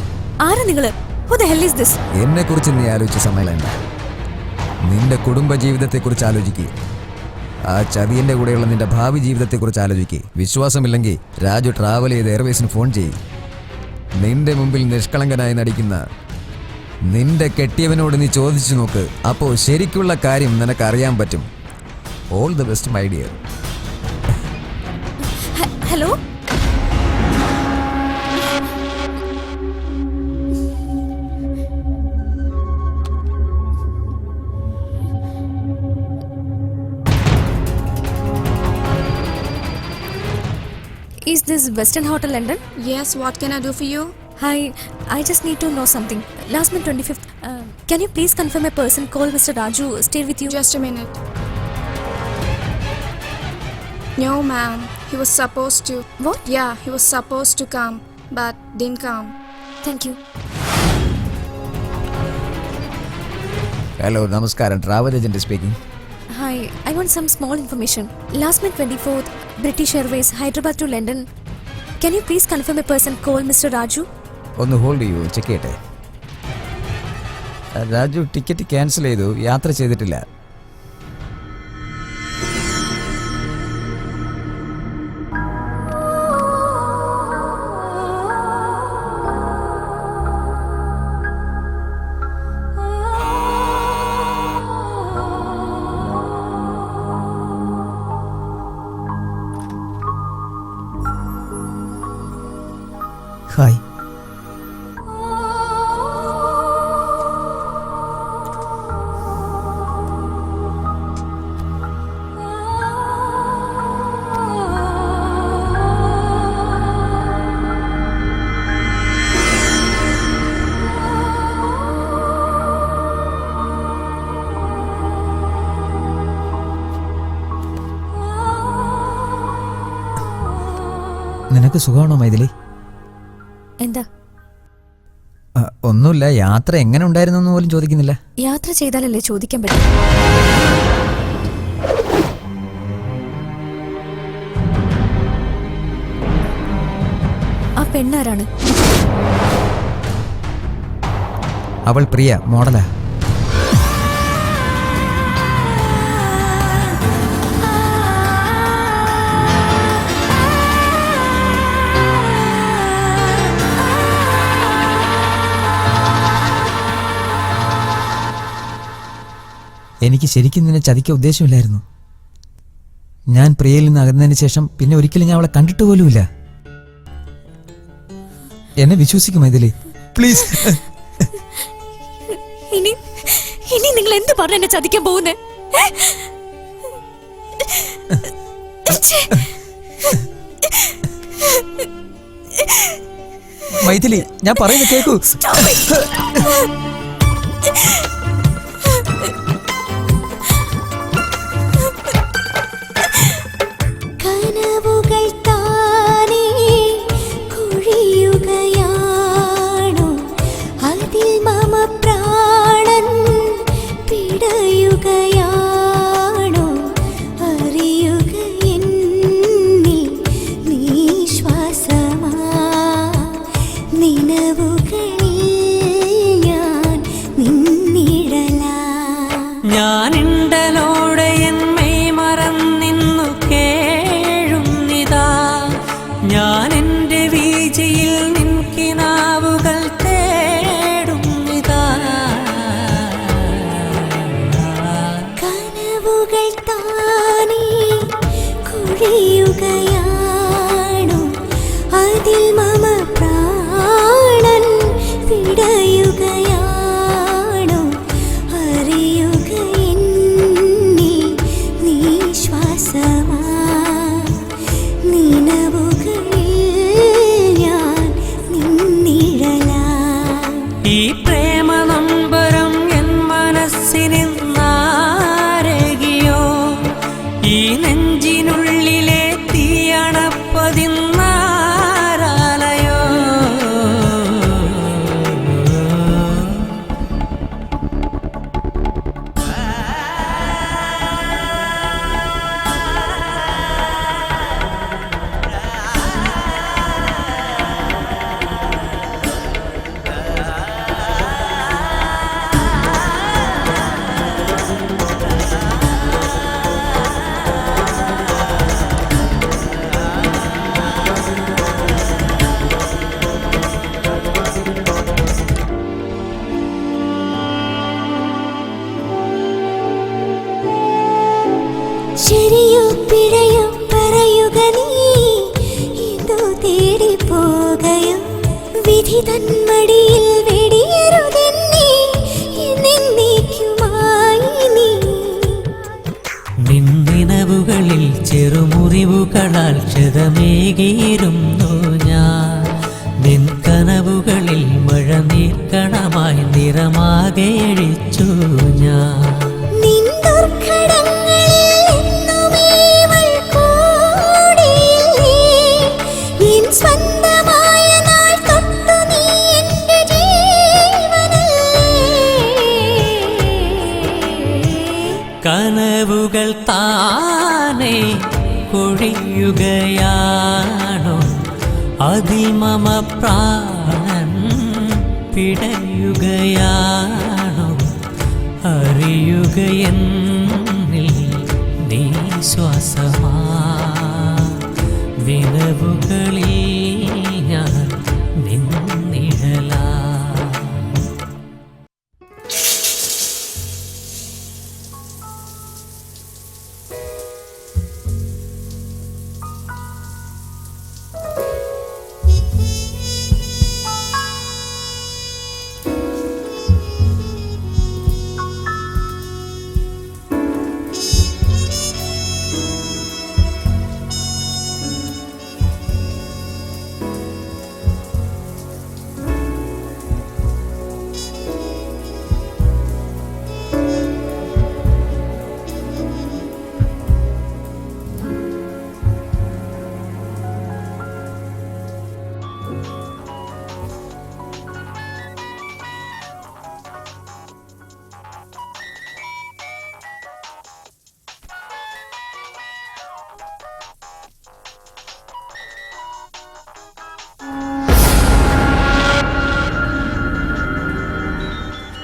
ആരാ നിങ്ങള്? Who the hell is this? എന്നെ കുറിച്ച് നീ ആലോചിച്ച സമയം നിന്റെ കുടുംബ ജീവിതത്തെക്കുറിച്ച് ആലോചിക്കുക. ആ ചതിയന്റെ കൂടെയുള്ള നിന്റെ ഭാവി ജീവിതത്തെക്കുറിച്ച് ആലോചിക്കുക. വിശ്വാസമില്ലെങ്കിൽ രാജു ട്രാവൽ ചെയ്ത് എയർവേസിന് ഫോൺ ചെയ്യും. നിന്റെ മുമ്പിൽ നിഷ്കളങ്കനായി നടിക്കുന്ന നിന്റെ കെട്ടിയവനോട് നീ ചോദിച്ചു നോക്ക്. അപ്പോൾ ശരിക്കുള്ള കാര്യം നിനക്ക് അറിയാൻ പറ്റും. All the best my dear. Hello? Is this Western Hotel London? Yes, what can I do for you? Hi, I just need to know something. Last month 25th, can you please confirm a person called Mr. Raju stayed with you? Just a minute. No, ma'am. He was supposed to. What? Yeah, he was supposed to come, but didn't come. Thank you. Hello, നമസ്കാരം. Travel agent speaking. Hi, I want some small information. Last month 24th, British Airways, Hyderabad to London. Can you please confirm a person called Mr. Raju? ഒന്ന് hold ചെയ്യൂ, check ചെയ്യട്ടെ. Raju ticket cancel ചെയ്തു, യാത്ര ചെയ്തിട്ടില്ല. Hi. നിനക്ക് സുഖമാണോ മൈഥിലി? എന്താ? ഒന്നുമില്ല. യാത്ര എങ്ങനെ ഉണ്ടായിരുന്നു എന്ന് പോലും ചോദിക്കുന്നില്ല. യാത്ര ചെയ്താലല്ലേ ചോദിക്കാൻ പറ്റും. ആ പെണ്ണാരാണ്? അവൾ പ്രിയ, മോഡലാ. എനിക്ക് ശരിക്കും നിന്നെ ചതിക്കാൻ ഉദ്ദേശമില്ലായിരുന്നു. ഞാൻ പ്രിയയിൽ നിന്ന് അകന്നതിന് ശേഷം പിന്നെ ഒരിക്കലും ഞാൻ അവളെ കണ്ടിട്ട് പോലുമില്ല. എന്നെ വിശ്വസിക്കും മൈഥിലി, പ്ലീസ്. ഇനി നിങ്ങൾ എന്ത് പറഞ്ഞ എന്നെ ചതിക്കാൻ പോകുന്നേ? മൈഥിലി, ഞാൻ പറയുന്നത് കേൾക്കൂ. കനവുകൾ താനേ കൊഴിയുകയാണോ, അതിൽ മമ പ്രാണൻ പിടയുകയാണോ, അറിയുക എന്നിൽ നീ ശ്വാസമാ, നിനവുകളിൽ ഞാൻ നിന്നിഴലാ. ഞാനുണ്ടലോടെ എന്നെ മറന്നിന്നു കേഴുന്നിതാ, ഞാൻ എൻ്റെ വീഴ്ചയിൽ നിൻകിനാവുകൾ തേടുന്നിതാ. കനവുകൾ താനേ കൊഴിയുകയാണോ, അതിൽ മമ പ്രാണൻ പിടയുകയാണോ, അറിയുക എന്നിൽ മുറിവുകളാൽ ക്ഷതമേകിയിരുന്നു ഞാൻ. നിൻ കനവുകളിൽ മഴ നീർക്കണമായി നിറമാകെ എഴിച്ചു ഞാൻ. കനവുകൾ താനെ കൊഴിയുകയാണോ, അതിൽ മമ പ്രാണൻ പിടയുകയാണോ, അറിയുകയെന്നിൽ നീ ശ്വാസമാ, നിലവുകളിൽ ഞാൻ നിന്നിഴലാ.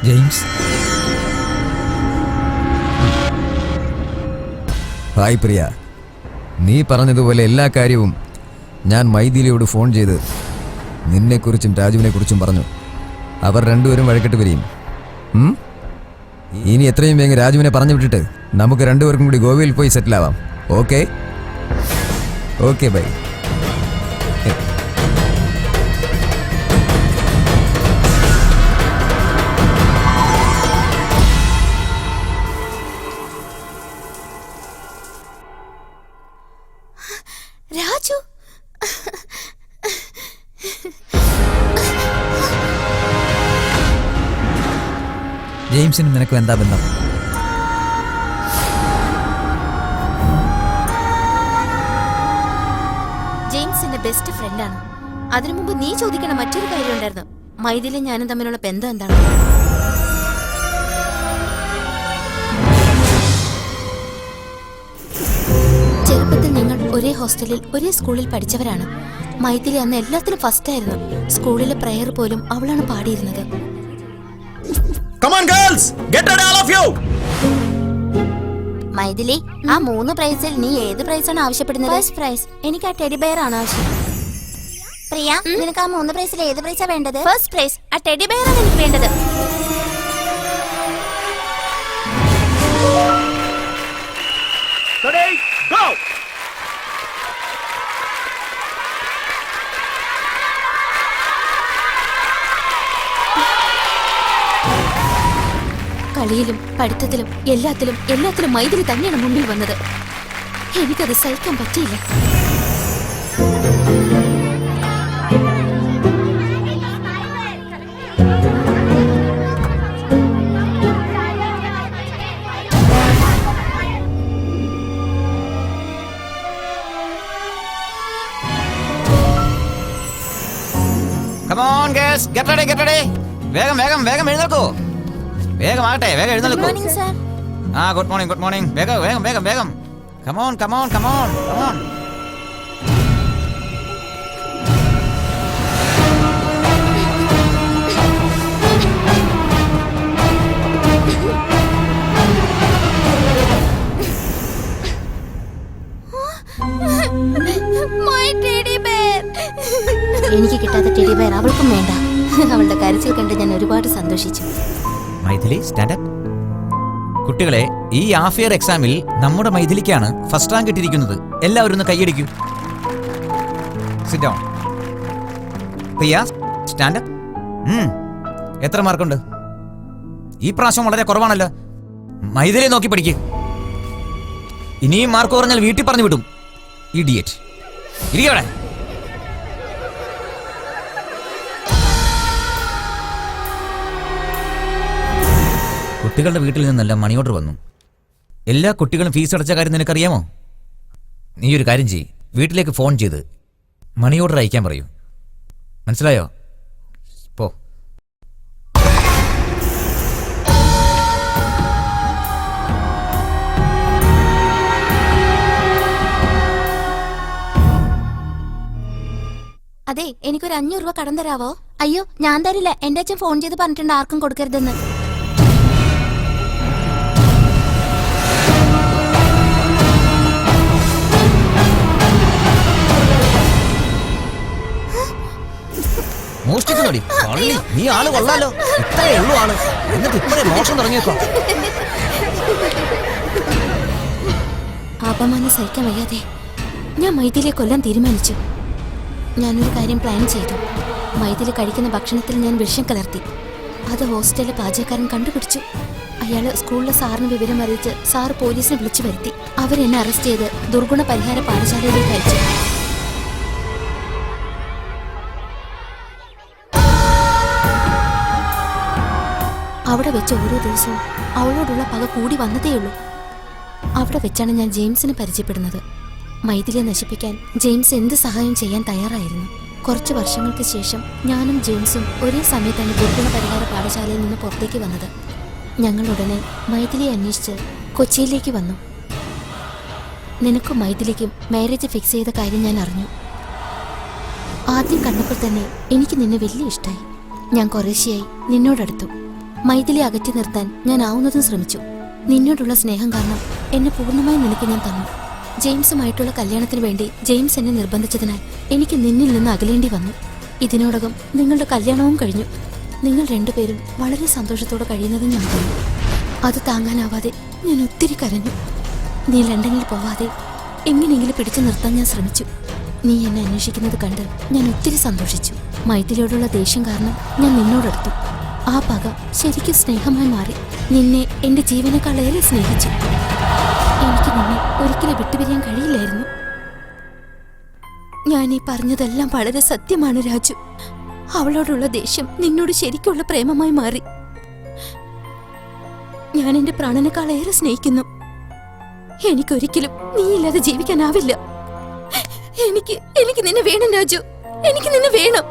ജെയിംസ്, ഹായ് പ്രിയ. നീ പറഞ്ഞതുപോലെ എല്ലാ കാര്യവും ഞാൻ മൈഥിലിയോട് ഫോൺ ചെയ്ത് നിന്നെക്കുറിച്ചും രാജുവിനെക്കുറിച്ചും പറഞ്ഞു. അവർ രണ്ടുപേരും വഴക്കിട്ട് വരികയും ഇനി എത്രയും വേഗം രാജുവിനെ പറഞ്ഞു വിട്ടിട്ട് നമുക്ക് രണ്ടുപേർക്കും കൂടി ഗോവയിൽ പോയി സെറ്റിലാവാം. Okay okay bye. രാജു, ജെയിംസിനും നിനക്കും എന്താ ബന്ധം? ജെയിംസ് എന്റെ ബെസ്റ്റ് ഫ്രണ്ടാണ്. അതിനു മുമ്പ് നീ ചോദിക്കണ മറ്റൊരു കാര്യം ഉണ്ടായിരുന്നു. മൈഥിലും ഞാനും തമ്മിലുള്ള ബന്ധം എന്താണ്? ചെറുപ്പത്തിൽ ഞങ്ങൾ ഒരേ ഹോസ്റ്റലിൽ ഒരേ സ്കൂളിൽ പഠിച്ചവരാണ്. മൈഥിലി അന്ന് എല്ലാത്തിലും ഫസ്റ്റ് ആയിരുന്നു. സ്കൂളിലെ പ്രയർ പോലും അവളാണ് പാടിയിരുന്നത്. മൈഥിലി, ആ 3 പ്രൈസിൽ നീ ഏത് പ്രൈസാണ് ആവശ്യപ്പെടുന്നത്? First prize. എനിക്ക് ആ ടെഡി ബെയർ ആണ് ആവശ്യം. പ്രിയ, നിനക്ക് ആ 3 പ്രൈസിൽ ഏത് പ്രൈസാ വേണ്ടത്? First prize. ആ ടെഡി ബെയർ ആണ് എനിക്ക് വേണ്ടത്. കളിയിലും പഠിത്തത്തിലും എല്ലാത്തിലും മൈഥിലി തന്നെയാണ് മുന്നിൽ വന്നത്. എനിക്കത് സഹിക്കാൻ പറ്റിയില്ല. Come on guys, get ready. വേഗം എഴുന്നേൽക്കൂ. വേഗം ആകട്ടെ, വേഗം എഴുന്നേൽക്കൂ. Good morning. വേഗം. Come on. എനിക്ക് കിട്ടാത്ത ടെഡി ബെയർ അവൾക്കും വേണ്ട. അവളുടെ കരച്ചിൽ കണ്ട് ഞാൻ ഒരുപാട് സന്തോഷിച്ചു. Maithili, stand up. കുട്ടികളെ, ഈ ഹാഫ് ഇയർ എക്സാമിൽ നമ്മുടെ മൈഥിലിക്കാണ് ഫസ്റ്റ് റാങ്ക് കിട്ടിയിരിക്കുന്നത്. എല്ലാവരും ഒന്ന് കൈയടിക്കൂ. Sit down. Priya, stand up. എത്ര മാർക്കുണ്ട്? ഈ പ്രാവശ്യം വളരെ കുറവാണല്ലോ. മൈഥിലിയെ നോക്കി പഠിക്ക്. ഇനിയും മാർക്ക് കുറഞ്ഞാൽ വീട്ടിൽ പറഞ്ഞു വിടും. ഇഡിയറ്റ്. ഇരിക്കവിടെ. കുട്ടികളുടെ വീട്ടിൽ നിന്നല്ല മണി ഓർഡർ വന്നു. എല്ലാ കുട്ടികളും ഫീസ് അടച്ച കാര്യം നിനക്കറിയാമോ? നീ ഒരു കാര്യം ചെയ്യ്, വീട്ടിലേക്ക് ഫോൺ ചെയ്ത് മണി ഓർഡർ അയക്കാൻ പറയൂ. മനസ്സിലായോ? പോ. അതെ, എനിക്കൊരു 500 രൂപ കടം തരാവോ? അയ്യോ, ഞാൻ തരില്ല. എന്റെ അച്ഛൻ ഫോൺ ചെയ്ത് പറഞ്ഞിട്ടുണ്ട് ആർക്കും കൊടുക്കരുതെന്ന്. മോഷ്ടിക്കുന്നോടി കള്ളി. നീ ആള് കൊള്ളാലോ. ഇത്രയേ ഉള്ളൂ ആള്, എന്നിട്ട് ഇപ്പഴേ മോശം തുടങ്ങിയേക്കോ. അപമാനം സഹിക്കാൻ വയ്യാതെ ഞാൻ മൈഥിലിയെ കൊല്ലാൻ തീരുമാനിച്ചു. ഞാനൊരു കാര്യം പ്ലാൻ ചെയ്തു. മൈഥിലി കഴിക്കുന്ന ഭക്ഷണത്തിൽ ഞാൻ വിഷം കലർത്തി. അത് ഹോസ്റ്റലിലെ പാചകക്കാരൻ കണ്ടുപിടിച്ചു. അയാള് സ്കൂളിലെ സാറിന് വിവരം അറിയിച്ച് സാർ പോലീസിനെ വിളിച്ചു വരുത്തി. അവരെന്നെ അറസ്റ്റ് ചെയ്ത് ദുർഗുണ പരിഹാര പാഠശാലയിലേക്ക് അയച്ചു. അവിടെ വെച്ച് ഓരോ ദിവസവും അവളോടുള്ള പക കൂടി വന്നതേയുള്ളൂ. അവിടെ വെച്ചാണ് ഞാൻ ജെയിംസിനെ പരിചയപ്പെടുന്നത്. മൈഥിലിയെ നശിപ്പിക്കാൻ ജെയിംസ് എന്ത് സഹായം ചെയ്യാൻ തയ്യാറായിരുന്നു. കുറച്ച് വർഷങ്ങൾക്ക് ശേഷം ഞാനും ജെയിംസും ഒരേ സമയത്താണ് ദുർഗുണ പരിഹാര പാഠശാലയിൽ നിന്ന് പുറത്തേക്ക് വന്നത്. ഞങ്ങൾ ഉടനെ മൈഥിലിയെ അന്വേഷിച്ച് കൊച്ചിയിലേക്ക് വന്നു. നിനക്കും മൈഥിലിക്കും മാരേജ് ഫിക്സ് ചെയ്ത കാര്യം ഞാൻ അറിഞ്ഞു. ആദ്യം കണ്ടപ്പോൾ തന്നെ എനിക്ക് നിന്നെ വലിയ ഇഷ്ടമായി. ഞാൻ കുറേശ്ശെയായി നിന്നോടടുത്തു. മൈഥിലി അകറ്റി നിർത്താൻ ഞാൻ ആവുന്നതും ശ്രമിച്ചു. നിന്നോടുള്ള സ്നേഹം കാരണം എന്നെ പൂർണ്ണമായി നിനക്ക് ഞാൻ തന്നു. ജെയിംസുമായിട്ടുള്ള കല്യാണത്തിന് വേണ്ടി ജെയിംസ് എന്നെ നിർബന്ധിച്ചതിനാൽ എനിക്ക് നിന്നിൽ നിന്ന് അകലേണ്ടി വന്നു. ഇതിനോടകം നിങ്ങളുടെ കല്യാണവും കഴിഞ്ഞു. നിങ്ങൾ രണ്ടുപേരും വളരെ സന്തോഷത്തോടെ കഴിയുന്നതും ഞാൻ കണ്ടു. അത് താങ്ങാനാവാതെ ഞാൻ ഒത്തിരി കരഞ്ഞു. നീ ലണ്ടനിൽ പോവാതെ എങ്ങനെയെങ്കിലും പിടിച്ചു നിർത്താൻ ഞാൻ ശ്രമിച്ചു. നീ എന്നെ അന്വേഷിക്കുന്നത് കണ്ട് ഞാൻ ഒത്തിരി സന്തോഷിച്ചു. മൈഥിലിയോടുള്ള ദേഷ്യം കാരണം ഞാൻ നിന്നോടെടുത്തു. ആ പക ശരിക്കും സ്നേഹമായി മാറി. നിന്നെ എന്റെ ജീവനേക്കാളേറെ സ്നേഹിച്ചു. എനിക്ക് നിന്നെ ഒരിക്കലും വിട്ടുപിരിയാൻ കഴിയില്ലായിരുന്നു. ഞാൻ ഈ പറഞ്ഞതെല്ലാം വളരെ സത്യമാണ് രാജു. അവളോടുള്ള ദേഷ്യം നിന്നോട് ശരിക്കുള്ള പ്രേമമായി മാറി. ഞാൻ എന്റെ പ്രാണനേക്കാളേറെ സ്നേഹിക്കുന്നു. എനിക്കൊരിക്കലും നീയില്ലാതെ ജീവിക്കാനാവില്ല. എനിക്ക് നിന്നെ വേണം രാജു. എനിക്ക് നിന്നെ വേണം.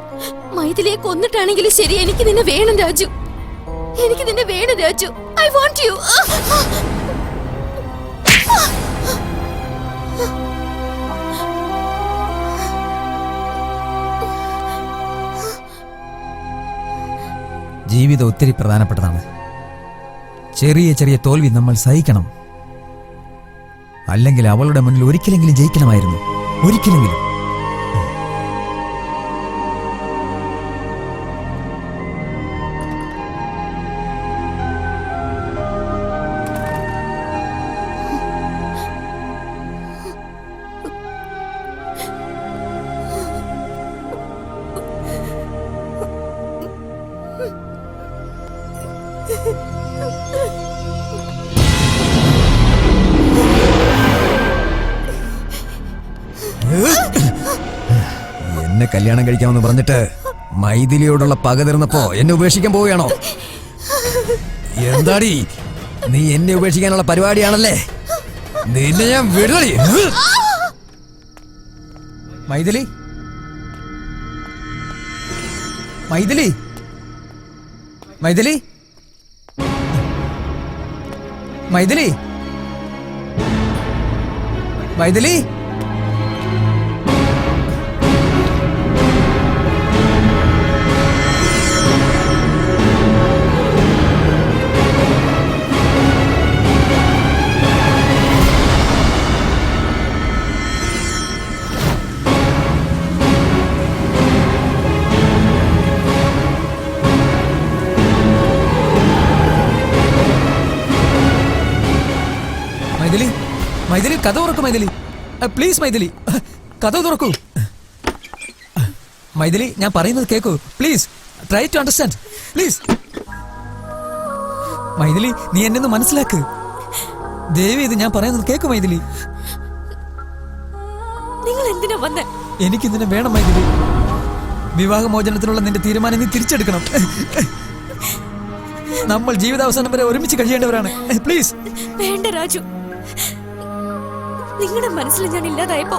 മൈഥിലിയെ കൊന്നിട്ടാണെങ്കിലും ശരി, എനിക്ക് നിന്നെ വേണം രാജു. എനിക്ക് നിന്നെ വേണം രാജു. I want you. ജീവിതം ഒത്തിരി പ്രധാനപ്പെട്ടതാണ്. ചെറിയ ചെറിയ തോൽവി നമ്മൾ സഹിക്കണം. അല്ലെങ്കിൽ അവളുടെ മുന്നിൽ ഒരിക്കലെങ്കിലും ജയിക്കണമായിരുന്നു. ഒരിക്കലെങ്കിലും. എന്നെ കല്യാണം കഴിക്കാമെന്ന് പറഞ്ഞിട്ട് മൈഥിലിയോടുള്ള പക തീർന്നപ്പോ എന്നെ ഉപേക്ഷിക്കാൻ പോവുകയാണോ? എന്താടി നീ എന്നെ ഉപേക്ഷിക്കാനുള്ള പരിപാടിയാണല്ലേ? നിന്നെ ഞാൻ വിടലി. മൈഥിലി, മൈഥിലി, മൈഥിലി, മൈഥിലി, മൈഥിലി. മൈഥിലി, മൈഥിലി, കഥ തുറക്കൂ മൈഥിലി. പ്ലീസ് മൈഥിലി, കഥ തുറക്കൂ. മൈഥിലി, ഞാൻ പറയുന്നത് കേൾക്കൂ. Please try to understand. Please Maithili, നീ എന്നെ ഒന്ന് മനസ്സിലാക്ക്. ദയവ് ഇത് ഞാൻ പറയുന്നത് കേൾക്കൂ മൈഥിലി. വന്നേ. എനിക്ക് നിന്നെ വേണം മൈഥിലി. വിവാഹമോചനത്തിനുള്ള നിന്റെ തീരുമാനം നീ തിരിച്ചെടുക്കണം. നമ്മൾ ജീവിതാവസാനം വരെ ഒരുമിച്ച് കഴിയേണ്ടവരാണ്. പ്ലീസ്. വേണ്ട രാജു, നിങ്ങളുടെ മനസ്സിൽ ഞാൻ ഇല്ലാതായപ്പോ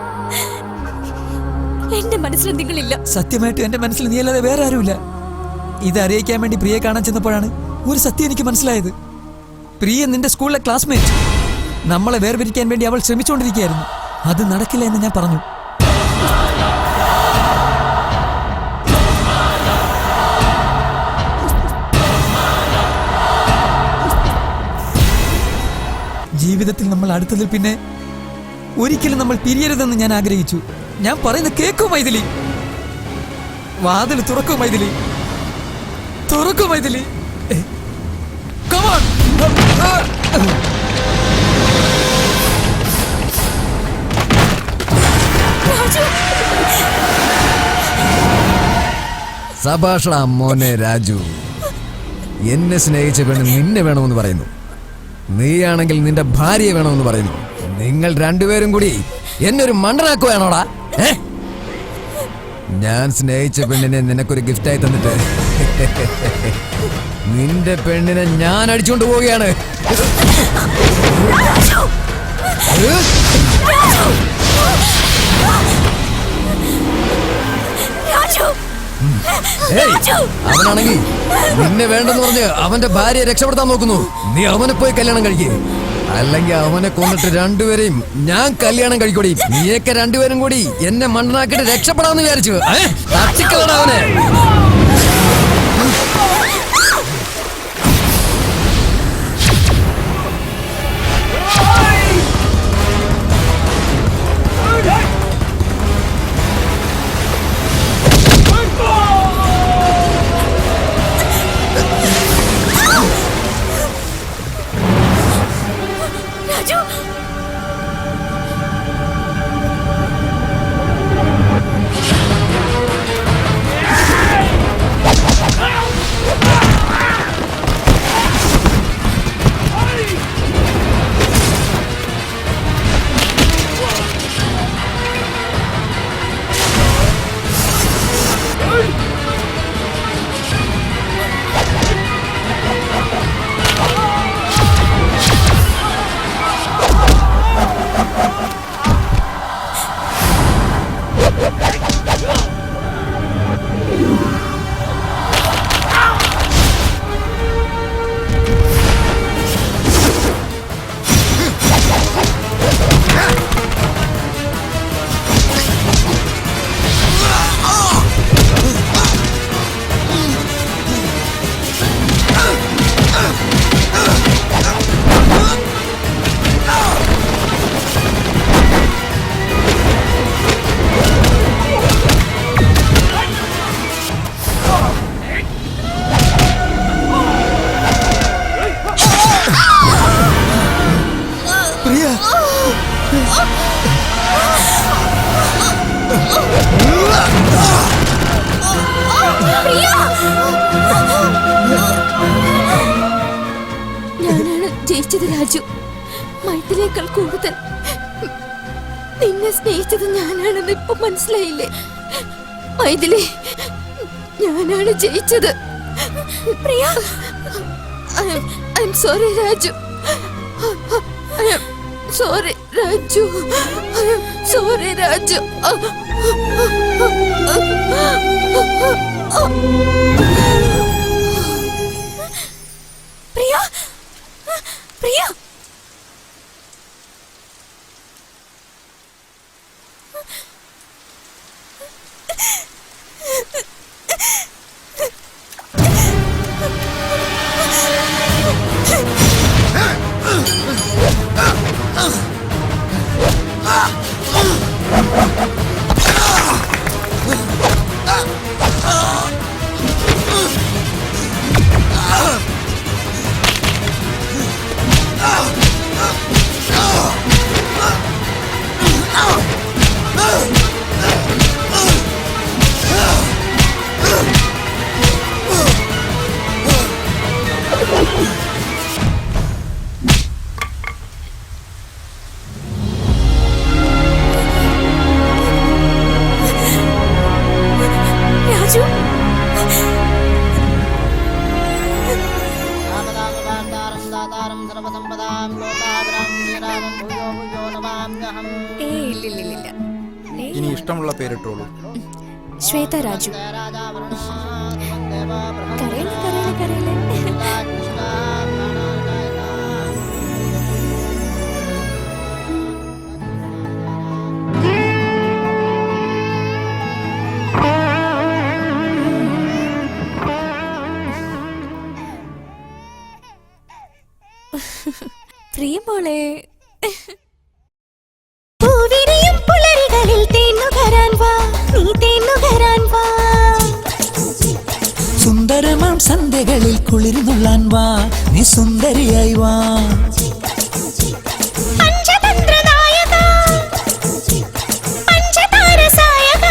എന്റെ മനസ്സിൽ നിങ്ങളില്ല. സത്യമായിട്ട് എന്റെ മനസ്സിൽ നീ അല്ലാതെ വേറെ ആരുമില്ല. ഇത് അറിയിക്കാൻ വേണ്ടി പ്രിയെ കാണാൻ ചെന്നപ്പോഴാണ് ഒരു സത്യം എനിക്ക് മനസ്സിലായത്. പ്രിയ നിന്റെ സ്കൂളിലെ ക്ലാസ്മേറ്റ്. നമ്മളെ വേർപിരിക്കാൻ വേണ്ടി അവൾ ശ്രമിച്ചുകൊണ്ടിരിക്കുകയായിരുന്നു. അത് നടക്കില്ല എന്ന് ഞാൻ പറഞ്ഞു. ജീവിതത്തിൽ നമ്മൾ അടുത്തതിൽ പിന്നെ ഒരിക്കലും നമ്മൾ പിരിയരുതെന്ന് ഞാൻ ആഗ്രഹിച്ചു. ഞാൻ പറയുന്നത് കേൾക്കൂ മൈഥിലി. വാതിൽ തുറക്കൂ മൈഥിലി, തുറക്കൂ മൈഥിലി. Come on. സഭാഷണ മോനെ രാജു. എന്നെ സ്നേഹിച്ച പെണ്ണ് നിന്നെ വേണമെന്ന് പറയുന്നു. നീയാണെങ്കിൽ നിന്റെ ഭാര്യയെ വേണമെന്ന് പറയുന്നു. നിങ്ങൾ രണ്ടുപേരും കൂടി എന്നെ ഒരു മണ്ടനാക്കുകയാണോടാ? ഞാൻ സ്നേഹിച്ച പെണ്ണിനെ നിനക്കൊരു ഗിഫ്റ്റായി തന്നിട്ട് നിന്റെ പെണ്ണിനെ ഞാൻ അടിച്ചുകൊണ്ട് പോവുകയാണ്. അവനാണെങ്കിൽ നിന്നെ വേണ്ടെന്ന് പറഞ്ഞ് അവന്റെ ഭാര്യയെ രക്ഷപ്പെടുത്താൻ നോക്കുന്നു. നീ അവനെ പോയി കല്യാണം കഴിക്കേ, അല്ലെങ്കിൽ അവനെ കൊന്നിട്ട് രണ്ടുപേരെയും ഞാൻ കല്യാണം കഴിക്കൂടി. നീയൊക്കെ രണ്ടുപേരും കൂടി എന്നെ മണ്ണനാക്കിട്ട് രക്ഷപ്പെടാന്ന് വിചാരിച്ചു. തട്ടിക്കളടാ അവനെ. ഞാനാണ് ജയിച്ചത് രാജു. മൈഥിലിയേക്കാൾ കൂടുതൽ നിന്നെ സ്നേഹിച്ചത് ഞാനാണെന്ന് ഇപ്പൊ മനസ്സിലായില്ലേ? മൈഥിലി, ഞാനാണ് ജയിച്ചത്. Priya, I'm sorry Raju. I'm sorry Raju. I'm sorry Raju. Priya, Priya. ഇല്ലില്ലില്ല. ഇനി ഇഷ്ടമുള്ള പേരിട്ടോളൂ. ശ്വേത രാജു. കരയില്ല കരയില്ല കരയില്ല. പ്രിയമോളെ, പൂവിരിയും പുലരികളിൽ തേന്നുകരാൻ വാ, നീ തേന്നുകരാൻ വാ. സുന്ദരമാം സന്ധ്യകളിൽ കുളിർന്നുള്ളാൻ വാ, നീ സുന്ദരിയായി വാ. പഞ്ചതന്ത്രനായക, പഞ്ചതാരസായക.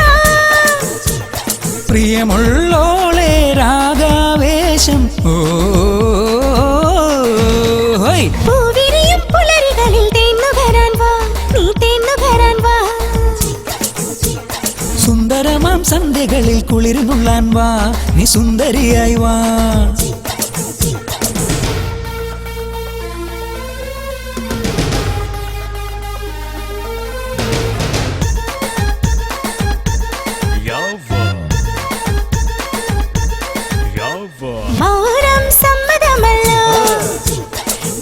പ്രിയമുള്ളോളെ രാഗാവേശം ഓ പൂവിരിയും പുലരികളിൽ തേന്നുകരാൻ വാ, നീ തേന്നുകരാൻ വാ. സുന്ദരമാം സന്ധ്യകളിൽ കുളിർന്നുള്ളാൻ വാ, നീ സുന്ദരിയായി വാ. മൗനം സമ്മതമല്ലോ,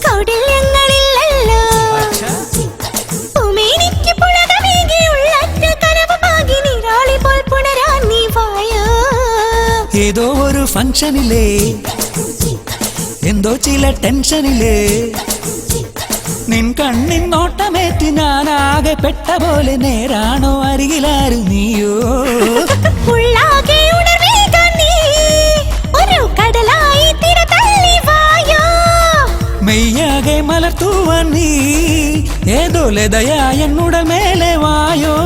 കൗടില്യങ്ങളില്ലല്ലോ. ഉമേനിക്ക് പുളകമേകിയുള്ള കനവുമാകി നീരാളി പോൽ പുണരാൻ നീ വായോ. ഏതോ ഒരു ഫംഗ്ഷനിലേ എന്തോ ചില ടെൻഷനിലേ നിൻ കണ്ണിൻ നോട്ടമേറ്റ് ഞാനാകെ പെട്ട പോലെ നേരാണോ അരികിലാരു നീയോ. ഉള്ളാകെ ഉണർവേകാൻ നീ ഒരു കടലായി തിരതള്ളി വായോ. മെയ്യാകെ മലർത്തുവാൻ നീ ഏതോ ലതയായ എന്നുടെ മേലെ വായോ.